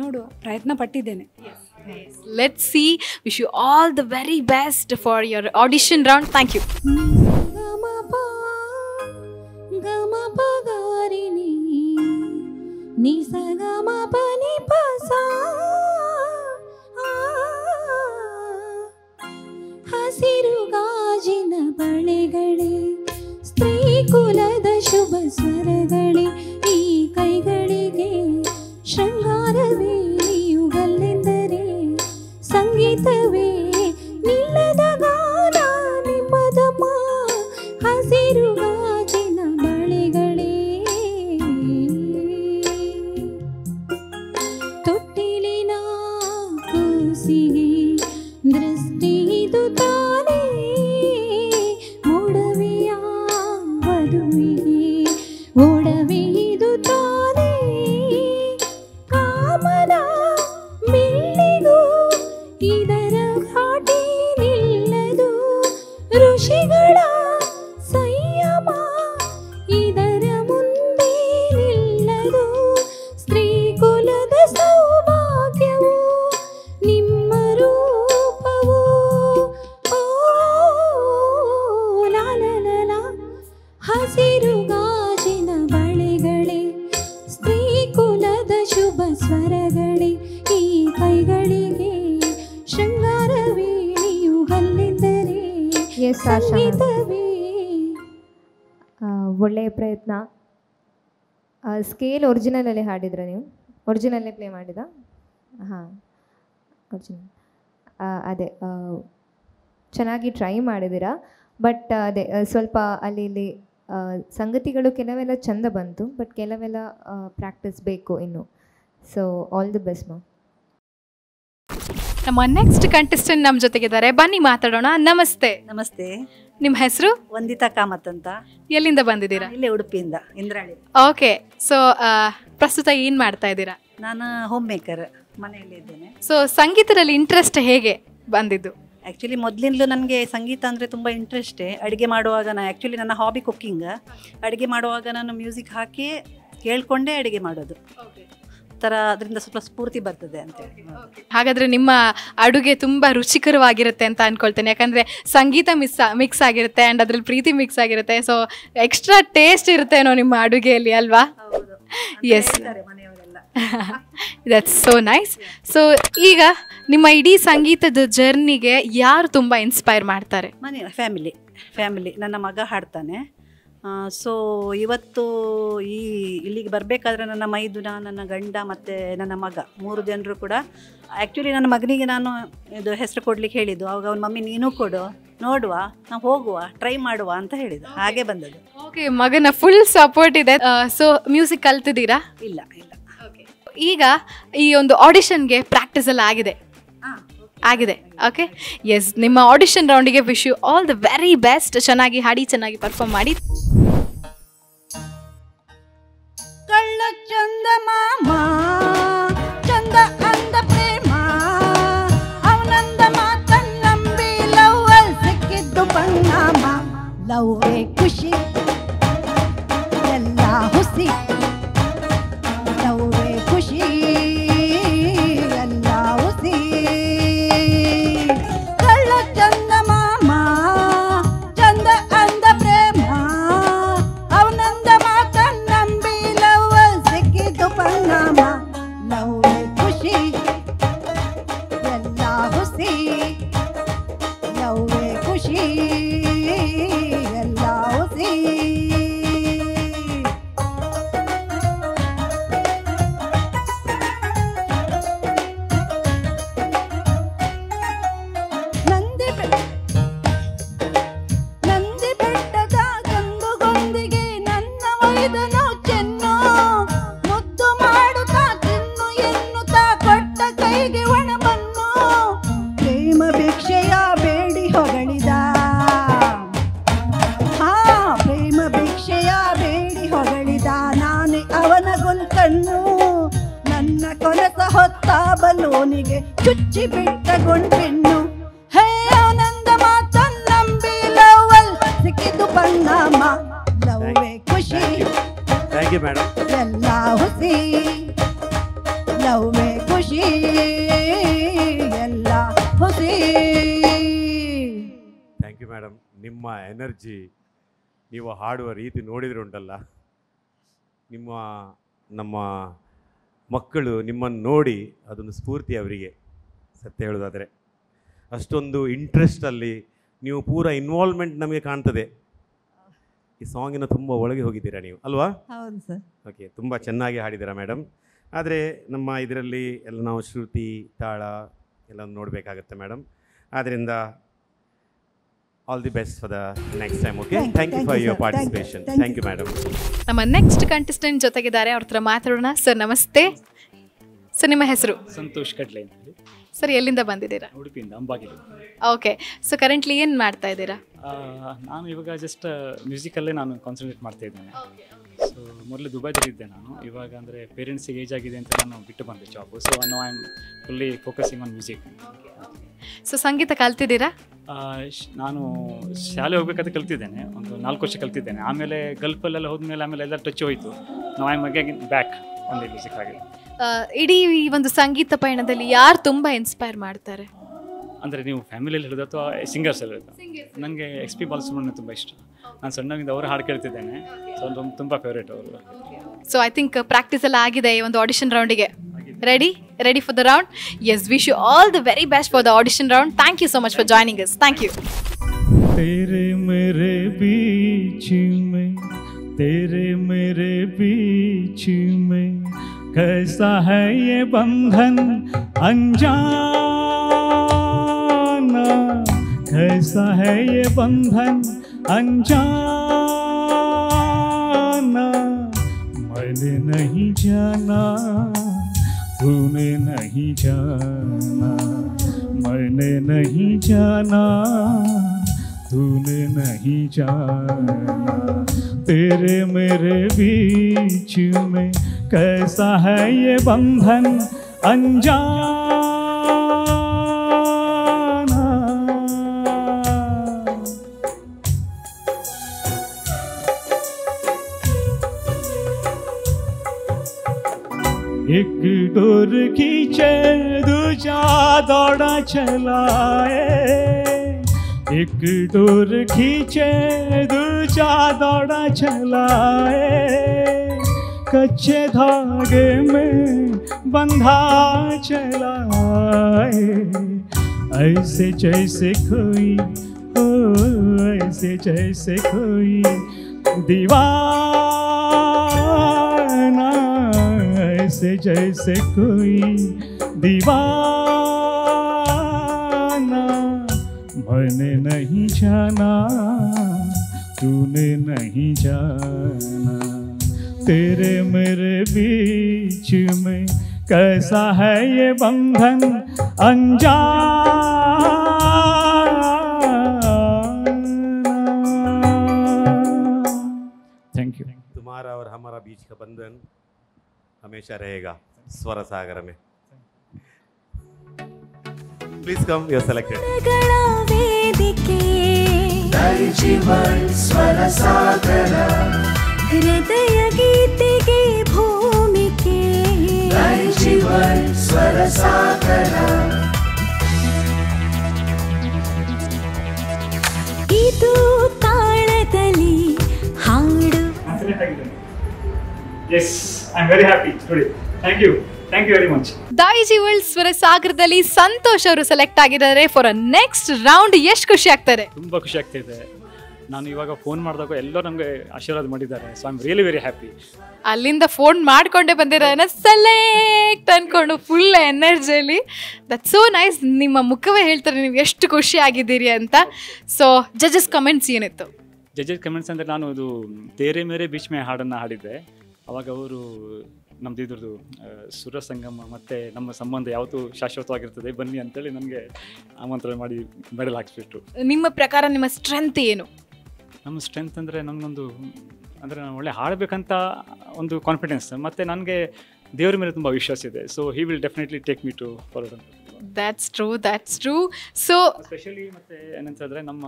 ನೋಡುವ, ಪ್ರಯತ್ನ ಪಟ್ಟಿದ್ದೇನೆ. Let's see. Wish you all the very best for your audition round. Thank you. ಗಮಪಗಾರಿಣಿ ನಿಸಗಮ ಪನಿ ಪಸ ಹಸಿರು ಗಾಜಿನ ಬಳೆಗಳೇ, ಸ್ತ್ರೀ ಕುಲದ ಶುಭ ಸ್ವರಗಳೇ, ಈ ಕೈಗಳಿಗೆ ಶೃಂಗಾರವೇ ಯುಗಲೆಂದರೆ ಸಂಗೀತವೇ ನಿಲ್ಲದ ಗಾನ ನಿಮ್ಮದಮ್ಮ. ಹಸಿರು ಗಾಜಿನ ಬಳೆಗಳೇ, ತೊಟ್ಟಿಲಿನ ಕೂಸಿಗೆ ದೃಷ್ಟಿದು ತಾನೇ, ಮೊಡವೆಯ ವಧುವಿಗೆ ಒಡವೆದು ತಾನೇ. ಕಾಮನ ಮಿಲ್ಲಿಗೂ ಇದರ ಘಾಟಿ ನಿಲ್ಲದು, ಋಷಿಗಳ ಸಂಯಮ ಇದರ ಮುಂದೆ ನಿಲ್ಲದು. ಸ್ತ್ರೀ ಕುಲದ ಸೌಭಾಗ್ಯವು ನಿಮ್ಮ ರೂಪವು. ಓ ಲಾಲಲ ಹಸಿರು ಗಾಜಿನ ಬಳೆಗಳೇ, ಸ್ತ್ರೀ ಕುಲದ ಶುಭ ಸ್ವರಗಳೇ, ಈ ಕೈಗಳಿಗೆ ಶೃಂಗಾರವೇ ಯುಗಲೆಂದರೆ ಸಂಗೀತವೇ. ಒಳ್ಳೆಯ ಪ್ರಯತ್ನ. ಸ್ಕೇಲ್ ಒರಿಜಿನಲಲ್ಲಿ ಹಾಡಿದ್ರ ನೀವು? ಒರಿಜಿನಲ್ಲೇ ಪ್ಲೇ ಮಾಡಿದ? ಹಾಂ, ಒರಿಜಿನಲ್. ಅದೇ ಚೆನ್ನಾಗಿ ಟ್ರೈ ಮಾಡಿದ್ದೀರಾ. ಬಟ್ ಅದೇ ಸ್ವಲ್ಪ ಅಲ್ಲಿ ಇಲ್ಲಿ ಸಂಗತಿಗಳು ಕೆಲವೆಲ್ಲ ಚೆಂದ ಬಂತು, ಬಟ್ ಕೆಲವೆಲ್ಲ ಪ್ರಾಕ್ಟೀಸ್ ಬೇಕು ಇನ್ನು. So all the best ma'am. ನಮ್ಮ ನೆಕ್ಸ್ಟ್ ಕಂಟೆಸ್ಟೆಂಟ್ ನಮ್ಮ ಜೊತೆಗಿದ್ದಾರೆ, ಬನ್ನಿ ಮಾತಾಡೋಣ. ನಮಸ್ತೆ. ನಮಸ್ತೆ. ನಿಮ್ಮ ಹೆಸರು? ವಂದಿತಾ ಕಾಮತ್ ಅಂತ. ಎಲ್ಲಿಂದ ಬಂದಿದ್ದೀರಾ? ಇಲ್ಲೇ ಉಡುಪಿಯಿಂದ, ಇಂದ್ರಾಳಿ. ಓಕೆ. ಸೊ ಪ್ರಸ್ತುತ ಏನು ಮಾಡ್ತಾ ಇದ್ದೀರಾ? ನಾನು ಹೋಮ್ ಮೇಕರ್, ಮನೆಯಲ್ಲೇ ಇದ್ದೇನೆ. ಸೊ ಸಂಗೀತದಲ್ಲಿ ಇಂಟ್ರೆಸ್ಟ್ ಹೇಗೆ ಬಂದಿದ್ದು? ಆ್ಯಕ್ಚುಲಿ ಮೊದಲಿಂದಲೂ ನನಗೆ ಸಂಗೀತ ಅಂದರೆ ತುಂಬ ಇಂಟ್ರೆಸ್ಟೇ. ಅಡುಗೆ ಮಾಡುವಾಗ ಆ್ಯಕ್ಚುಲಿ ನನ್ನ ಹಾಬಿ ಕುಕ್ಕಿಂಗ್. ಅಡುಗೆ ಮಾಡುವಾಗ ನಾನು ಮ್ಯೂಸಿಕ್ ಹಾಕಿ ಕೇಳಿಕೊಂಡೇ ಅಡುಗೆ ಮಾಡೋದು. ಥರ ಅದರಿಂದ ಸ್ವಲ್ಪ ಸ್ಫೂರ್ತಿ ಬರ್ತದೆ ಅಂತೇಳಿ. ಹಾಗಾದರೆ ನಿಮ್ಮ ಅಡುಗೆ ತುಂಬ ರುಚಿಕರವಾಗಿರುತ್ತೆ ಅಂತ ಅಂದ್ಕೊಳ್ತೇನೆ. ಯಾಕಂದರೆ ಸಂಗೀತ ಮಿಕ್ಸ್ ಆಗಿರುತ್ತೆ ಆ್ಯಂಡ್ ಅದರಲ್ಲಿ ಪ್ರೀತಿ ಮಿಕ್ಸ್ ಆಗಿರುತ್ತೆ. ಸೊ ಎಕ್ಸ್ಟ್ರಾ ಟೇಸ್ಟ್ ಇರುತ್ತೇನೋ ನಿಮ್ಮ ಅಡುಗೆಯಲ್ಲಿ, ಅಲ್ವಾ? Yes, that's so nice. So ಈಗ ನಿಮ್ಮ ಇಡೀ ಸಂಗೀತದ ಜರ್ನಿಗೆ ಯಾರು ತುಂಬ ಇನ್ಸ್ಪೈರ್ ಮಾಡ್ತಾರೆ? ಫ್ಯಾಮಿಲಿ. ನನ್ನ ಮಗ ಹಾಡ್ತಾನೆ. ಸೊ ಇವತ್ತು ಇಲ್ಲಿಗೆ ಬರಬೇಕಾದ್ರೆ ನನ್ನ ಮೈದುನ, ನನ್ನ ಗಂಡ ಮತ್ತು ನನ್ನ ಮಗ 3 ಜನರು ಕೂಡ. ಆ್ಯಕ್ಚುಲಿ ನನ್ನ ಮಗನಿಗೆ ನಾನು ಇದು ಹೆಸರು ಕೊಡ್ಲಿಕ್ಕೆ ಹೇಳಿದ್ದು. ಆವಾಗ ಅವನ ಮಮ್ಮಿ ನೀನು ಕೊಡು, ನೋಡುವ, ನಾವು ಹೋಗುವ, ಟ್ರೈ ಮಾಡುವ ಅಂತ ಹೇಳಿದ. ಹಾಗೆ ಬಂದದ್ದು. ಓಕೆ, ಮಗನ ಫುಲ್ ಸಪೋರ್ಟ್ ಇದೆ. ಸೊ ಮ್ಯೂಸಿಕ್ ಕಲ್ತಿದ್ದೀರಾ? ಇಲ್ಲ. ಈಗ ಈ ಒಂದು ಆಡಿಷನ್ಗೆ ಪ್ರಾಕ್ಟೀಸ್ ಎಲ್ಲ ಆಗಿದೆ? ಓಕೆ. ಎಸ್, ನಿಮ್ಮ ಆಡಿಷನ್ ರೌಂಡಿಗೆ wish you all the very best. ಚೆನ್ನಾಗಿ ಹಾಡಿ, ಚೆನ್ನಾಗಿ ಪರ್ಫಾರ್ಮ್ ಮಾಡಿ. ಕಳ್ಳ ಚಂದ ಮಾಮ, ಚಂದ ಅಂದ ಪ್ರೇಮ, ಅವನಂದ ಮಾತನ್ನಂಬಿ ಲವ್ವಲ್ ಸಿಕ್ಕಿದ್ದು ಪರಿಣಾಮ. ಲವ್ವೇ ಖುಷಿ ಎಲ್ಲ ಹುಸಿ, ಲವ್ವೇ ಖುಷಿ ಎಲ್ಲ ಹುಸಿ. ಕಳ್ಳ ಚಂದ ಮಾಮ, ಚಂದ ಅಂದ ಪ್ರೇಮ, ಅವನಂದ ಮಾತನ್ನಂಬಿ ಲವ್ವಲ್ ಸಿಕ್ಕಿದ್ದು ಪರಿಣಾಮ. ಲವ್ವೇ ಖುಷಿ ಎಲ್ಲ ಹುಸಿ, ಲವ್ವೇ ಖುಷಿ ಎಲ್ಲ ಹುಸಿ. ನಂದಿ ಬೆಟ್ಟದ ಗಂಗುಗೊಂದಿಗೆ ನನ್ನ ಒಯ್ದನು ಚೆನ್ನು, ಮುದ್ದು ಮಾಡುತ್ತಾ ತಿನ್ನು ಎನ್ನುತ್ತಾ ಕೊಟ್ಟ ಕೈಗೆ ಒಣಮಣ್ಣು. ಪ್ರೇಮ ಭಿಕ್ಷೆಯ ಬೇಡಿ ಹೊಗಳಿದ, ಪ್ರೇಮ ಭಿಕ್ಷೆಯ ಬೇಡಿ ಹೊಗಳಿದ. ನಾನೇ ಅವನ ಗುಂಕಣ್ಣು, ನನ್ನ ಕೊಲಸ ಹೊತ್ತ ಬಲೂನಿಗೆ ಚುಚ್ಚಿ ಬಿಟ್ಟ ಗುಂಡ್ಪೆಣ್ಣು. ಹೇ ಆನಂದ ಮಾತನ್ನಂಬಿ ಲವ್ವಲ್ ಸಿಕ್ಕಿದ್ದು ಪರಿಣಾಮ. ಲವ್ವೇ ಖುಷಿ ಯು ಮೇಡಮ್. ಎಲ್ಲ ಹುಸಿ ಲವ್ವೇ ಖುಷಿ ಎಲ್ಲ ಹುಸಿ. Thank you madam. ನಿಮ್ಮ ಎನರ್ಜಿ, ನೀವು ಹಾಡುವ ರೀತಿ ನೋಡಿದರೆ ಉಂಟಲ್ಲ, ನಮ್ಮ ಮಕ್ಕಳು ನಿಮ್ಮನ್ನು ನೋಡಿ ಅದೊಂದು ಸ್ಫೂರ್ತಿ ಅವರಿಗೆ. ಸತ್ಯ ಹೇಳೋದಾದರೆ ಅಷ್ಟೊಂದು ಇಂಟ್ರೆಸ್ಟಲ್ಲಿ ನೀವು ಪೂರ ಇನ್ವಾಲ್ವ್ಮೆಂಟ್ ನಮಗೆ ಕಾಣ್ತದೆ. ಈ ಸಾಂಗಿನ ತುಂಬ ಒಳಗೆ ಹೋಗಿದ್ದೀರಾ ನೀವು ಅಲ್ವಾ? ಹೌದು ಸರ್. ಓಕೆ, ತುಂಬ ಚೆನ್ನಾಗಿ ಹಾಡಿದ್ದೀರಾ ಮೇಡಮ್. ಆದರೆ ನಮ್ಮ ಇದರಲ್ಲಿ ಎಲ್ಲ ನಾವು ಶ್ರುತಿ ತಾಳ ಎಲ್ಲ ನೋಡಬೇಕಾಗತ್ತೆ ಮೇಡಮ್. ಆದ್ದರಿಂದ all the best for the next time. Okay, thank you for your participation. Thank you madam. ನಮ್ಮ ನೆಕ್ಸ್ಟ್ ಕಂಟೆಸ್ಟೆಂಟ್ ಜೊತೆಗಿದ್ದಾರೆ, ಅವ್ರ ಹತ್ರ ಮಾತಾಡೋಣ. ಸರ್ ನಮಸ್ತೆ. ಸರ್ ನಿಮ್ಮ ಹೆಸರು? ಸಂತೋಷ್ ಕಡ್ಲೆ ಅಂತ ಹೇಳಿ. ಸರ್ ಎಲ್ಲಿಂದ ಬಂದಿದ್ದೀರಾ? ಉಡುಪಿಯಿಂದ, ಅಂಬಾಗಿಲು. ಓಕೆ, ಸೊ ಕರೆಂಟ್ಲಿ ಏನು ಮಾಡ್ತಾ ಇದ್ದೀರಾ? ನಾನು ಇವಾಗ ಜಸ್ಟ್ ಮ್ಯೂಸಿಕಲ್ಲೇ ನಾನು ಕಾನ್ಸಂಟ್ರೇಟ್ ಮಾಡ್ತಾ ಇದ್ದೇನೆ. ಸೊ ಮೊದಲು ದುಬೈದಲ್ಲಿದ್ದೆ ನಾನು. ಇವಾಗ ಅಂದರೆ ಪೇರೆಂಟ್ಸಿಗೆ ಏಜ್ ಆಗಿದೆ ಅಂತ ನಾನು ಬಿಟ್ಟು ಬಂದೆ job. So no I am fully focusing on music. So ಸಂಗೀತ ಕಲ್ತಿದ್ದೀರಾ? ನಾನು ಶಾಲೆ ಹೋಗ್ಬೇಕಾದ್ರೆ ಕಲ್ತಿದ್ದೇನೆ, ಒಂದು 4 ವರ್ಷ ಕಲ್ತಿದ್ದೇನೆ. ಆಮೇಲೆ ಗಲ್ಫಲ್ಲೆಲ್ಲ ಹೋದ್ಮೇಲೆ ಆಮೇಲೆ ಎಲ್ಲ ಟಚ್ ಹೋಯಿತು. No I am again back on the music. ಆಗಿದೆ ಇಡೀ ಈ ಒಂದು ಸಂಗೀತ ಪಯಣದಲ್ಲಿ ಯಾರು ತುಂಬ ಇನ್ಸ್ಪೈರ್ ಮಾಡ್ತಾರೆ? ಅಂದರೆ ನೀವು ಫ್ಯಾಮಿಲಿಯಲ್ಲಿ ಹೇಳಿದ ಅಥವಾ ಸಿಂಗರ್ಸ್ ಎಲ್ಲ? ನನಗೆ SP ಬಾಲಸುಬ್ರಹ್ಮಣ್ಯ ತುಂಬ ಇಷ್ಟ. ನಾನು ಸಣ್ಣದಿಂದ ಅವರ ಹಾಡು ಕೇಳ್ತಿದ್ದೇನೆ. ಸೊ ತುಂಬ ಫೇವ್ರೇಟ್ ಅವರು. ಸೊ ಐ ಥಿಂಕ್ ಪ್ರಾಕ್ಟೀಸ್ ಎಲ್ಲ ಆಗಿದೆ ಈ ಒಂದು ಆಡಿಷನ್ ರೌಂಡಿಗೆ. Ready for the round? Yes, wish you all the very best for the audition round. Thank you so much for joining us. Thank you. तेरे मेरे बीच में कैसा है ये बंधन अनजाना, कैसा है ये बंधन अनजाना. मैंने नहीं जाना, तूने नहीं जाना, मैंने नहीं जाना, तूने नहीं जाना. तेरे मेरे बीच में कैसा है ये बंधन अनजाना. एक डोर खींचे दूजा दौड़ा चलाए, एक डोर खींचे दूजा दौड़ा चलाए. कच्चे धागे में बंधा चलाए. ऐसे जैसे कोई हो, ऐसे जैसे कोई दीवाना, ऐसे जैसे कोई दीवाना. मैंने नहीं जाना, तूने नहीं जाना. तेरे मेरे बीच में कैसा है ये बंधन अनजाना. Thank you. तुम्हारा और हमारा बीच का बंधन हमेशा रहेगा स्वर सागर में. Please come, you are selected. ಸ್ವರ ಸಾಗರ ಹೃದಯ ಗೀತೆಗೆ ಭೂಮಿಕೆ ಸ್ವರ ಸಾಗರ. ಇದು ತಾಳದಲ್ಲಿ ಹಾಡು. Yes, I am very happy today. Thank you very much. Daijiworld ಸ್ವರ ಸಾಗರದಲ್ಲಿ ಸಂತೋಷ್ ಅವರು ಸೆಲೆಕ್ಟ್ ಆಗಿದ್ದಾರೆ ಫಾರ್ ಅ ನೆಕ್ಸ್ಟ್ ರೌಂಡ್. ಎಷ್ಟು ಖುಷಿ ಆಗ್ತಾರೆ? ತುಂಬ ಖುಷಿ ಆಗ್ತಿದೆ. ನಾನು ಇವಾಗ ಫೋನ್ ಮಾಡಿದಾಗ ಎಲ್ಲರೂ ನಮಗೆ ಆಶೀರ್ವಾದ ಮಾಡಿದ್ದಾರೆ. So I am really very happy. ಅಲ್ಲಿಂದ ಫೋನ್ ಮಾಡ್ಕೊಂಡೇ ಬಂದಿರೋನ ಸೆಲೆಕ್ಟ್ ಅನ್ಕೊಂಡು ಫುಲ್ ಎನರ್ಜಿಯಲ್ಲಿ. That's so nice. ನಿಮ್ಮ ಮುಖವೇ ಹೇಳ್ತಾರೆ ನೀವು ಎಷ್ಟು ಖುಷಿ ಆಗಿದ್ದೀರಿ ಅಂತ. ಸೊ ಜಡ್ಜಸ್ ಕಮೆಂಟ್ಸ್ ಏನಿತ್ತು? ಜಡ್ಜಸ್ ಕಮೆಂಟ್ಸ್ ಅಂದರೆ ನಾನು ಇದು ತೇರೆ ಮೇರೆ ಬೀಚ್ ಮೇ ಹಾಡನ್ನು ಹಾಡಿದ್ದೆ. ಅವಾಗ ಅವರು ನಮ್ಮದು ಇದ್ರದ್ದು ಸುರ ಸಂಗಮ ಮತ್ತು ನಮ್ಮ ಸಂಬಂಧ ಯಾವತ್ತೂ ಶಾಶ್ವತವಾಗಿರ್ತದೆ ಬನ್ನಿ ಅಂತೇಳಿ ನನಗೆ ಆಮಂತ್ರಣ ಮಾಡಿ ಮೆಡಲ್ ಹಾಕಿಸ್ಬಿಟ್ರು. ನಿಮ್ಮ ಪ್ರಕಾರ ನಿಮ್ಮ ಸ್ಟ್ರೆಂತ್ ಏನು? ನಮ್ಮ ಸ್ಟ್ರೆಂತ್ ಅಂದರೆ ನಮಗೊಂದು ಅಂದರೆ ನಾನು ಒಳ್ಳೆ ಹಾಡಬೇಕಂತ ಒಂದು ಕಾನ್ಫಿಡೆನ್ಸ್, ಮತ್ತು ನನಗೆ ದೇವರ ಮೇಲೆ ತುಂಬ ವಿಶ್ವಾಸ ಇದೆ. So he will definitely take me to forward ಅಂತ. That's true. ಸೊ ಸ್ಪೆಷಲಿ ಮತ್ತೆ ಏನಂತಂದರೆ ನಮ್ಮ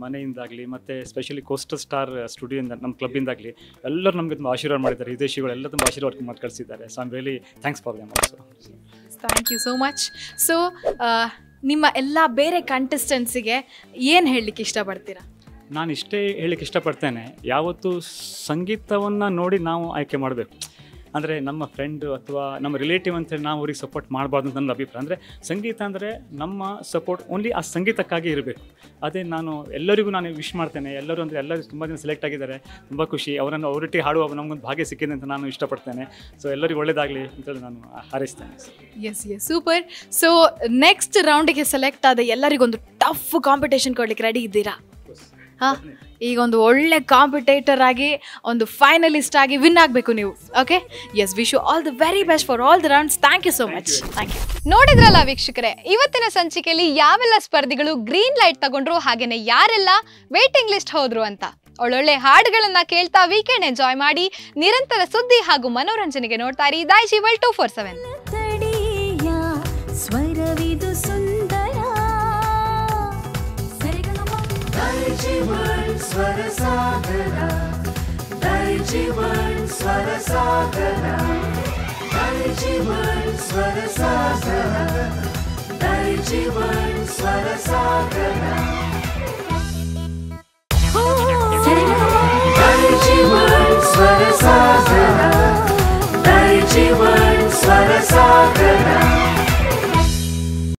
ಮನೆಯಿಂದಾಗಲಿ ಮತ್ತು ಸ್ಪೆಷಲಿ ಕೋಸ್ಟಲ್ ಸ್ಟಾರ್ ಸ್ಟುಡಿಯೋಯಿಂದ ನಮ್ಮ ಕ್ಲಬ್ಬಿಂದಾಗಲಿ ಎಲ್ಲರೂ ನಮಗೆ ತುಂಬ ಆಶೀರ್ವಾದ ಮಾಡಿದ್ದಾರೆ. ವಿದೇಶಿಗಳೆಲ್ಲ ತುಂಬ ಆಶೀರ್ವಾದ ಮಾಡಿ ಕಳಿಸಿದ್ದಾರೆ. So I am really thanks for them also. Thank you so much. So ನಿಮ್ಮ ಎಲ್ಲ ಬೇರೆ ಕಂಟೆಸ್ಟೆಂಟ್ಸಿಗೆ ಏನು ಹೇಳಲಿಕ್ಕೆ ಇಷ್ಟಪಡ್ತೀರಾ? ನಾನು ಇಷ್ಟೇ ಹೇಳಲಿಕ್ಕೆ ಇಷ್ಟಪಡ್ತೇನೆ, ಯಾವತ್ತೂ ಸಂಗೀತವನ್ನು ನೋಡಿ ನಾವು ಆಯ್ಕೆ ಮಾಡಬೇಕು. ಅಂದರೆ ನಮ್ಮ ಫ್ರೆಂಡು ಅಥವಾ ನಮ್ಮ ರಿಲೇಟಿವ್ ಅಂತೇಳಿ ನಾವು ಅವ್ರಿಗೆ ಸಪೋರ್ಟ್ ಮಾಡಬಾರ್ದು ಅಂತ ನನ್ನ ಅಭಿಪ್ರಾಯ. ಅಂದರೆ ಸಂಗೀತ ಅಂದರೆ ನಮ್ಮ ಸಪೋರ್ಟ್ ಓನ್ಲಿ ಆ ಸಂಗೀತಕ್ಕಾಗಿ ಇರಬೇಕು. ಅದೇ ನಾನು ಎಲ್ಲರಿಗೂ ನಾನು ವಿಶ್ ಮಾಡ್ತೇನೆ. ಎಲ್ಲರೂ ತುಂಬ ಜನ ಸೆಲೆಕ್ಟ್ ಆಗಿದ್ದಾರೆ, ತುಂಬ ಖುಷಿ. ಅವರೊಟ್ಟಿಗೆ ಹಾಡುವ ನಮಗೊಂದು ಭಾಗ್ಯ ಸಿಕ್ಕಿದೆ ಅಂತ ನಾನು ಇಷ್ಟಪಡ್ತೇನೆ. ಸೊ ಎಲ್ಲರಿಗೂ ಒಳ್ಳೆಯದಾಗಲಿ ಅಂತೇಳಿ ನಾನು ಹಾರೈಸ್ತೇನೆ. Yes super. ಸೊ ನೆಕ್ಸ್ಟ್ ರೌಂಡಿಗೆ ಸೆಲೆಕ್ಟ್ ಆದ ಎಲ್ಲರಿಗೊಂದು ಟಫ್ ಕಾಂಪಿಟೇಷನ್ ಕೊಡ್ಲಿಕ್ಕೆ ರೆಡಿ ಇದ್ದೀರಾ? ಹಾಂ, ಈಗ ಒಂದು ಒಳ್ಳೆ ಕಾಂಪಿಟೇಟರ್ ಆಗಿ ಒಂದು ಫೈನಲಿಸ್ಟ್ ಆಗಿ ವಿನ್ ಆಗಬೇಕು ನೀವು. Okay, yes, wish you all the very best for all the rounds. Thank you so much. Thank you. ನೋಡಿದ್ರಲ್ಲ ವೀಕ್ಷಕರೇ, ಇವತ್ತಿನ ಸಂಚಿಕೆಯಲ್ಲಿ ಯಾವೆಲ್ಲ ಸ್ಪರ್ಧಿಗಳು ಗ್ರೀನ್ ಲೈಟ್ ತಗೊಂಡ್ರು, ಹಾಗೇನೆ ಯಾರೆಲ್ಲ ವೇಟಿಂಗ್ ಲಿಸ್ಟ್ ಹೋದ್ರು ಅಂತ. ಒಳ್ಳೊಳ್ಳೆ ಹಾಡುಗಳನ್ನ ಕೇಳ್ತಾ ವೀಕೆಂಡ್ ಎಂಜಾಯ್ ಮಾಡಿ. ನಿರಂತರ ಸುದ್ದಿ ಹಾಗೂ ಮನೋರಂಜನೆಗೆ ನೋಡ್ತಾ ಇರಿ ದೈಜಿ ವರ್ಲ್ಡ್ 247. ಸ್ವರವಿದು ಸುಂದರ ದೈಜಿ ವರ್ಲ್ಡ್ ಸ್ವರ ಸಾಗರ, ದೈಜಿ ವರ್ಲ್ಡ್ ಸ್ವರ ಸಾಗರ, ದೈಜಿ ವರ್ಲ್ಡ್ ಸ್ವರ ಸಾಗರ, ದೈಜಿ ವರ್ಲ್ಡ್ ಸ್ವರ ಸಾಗರ.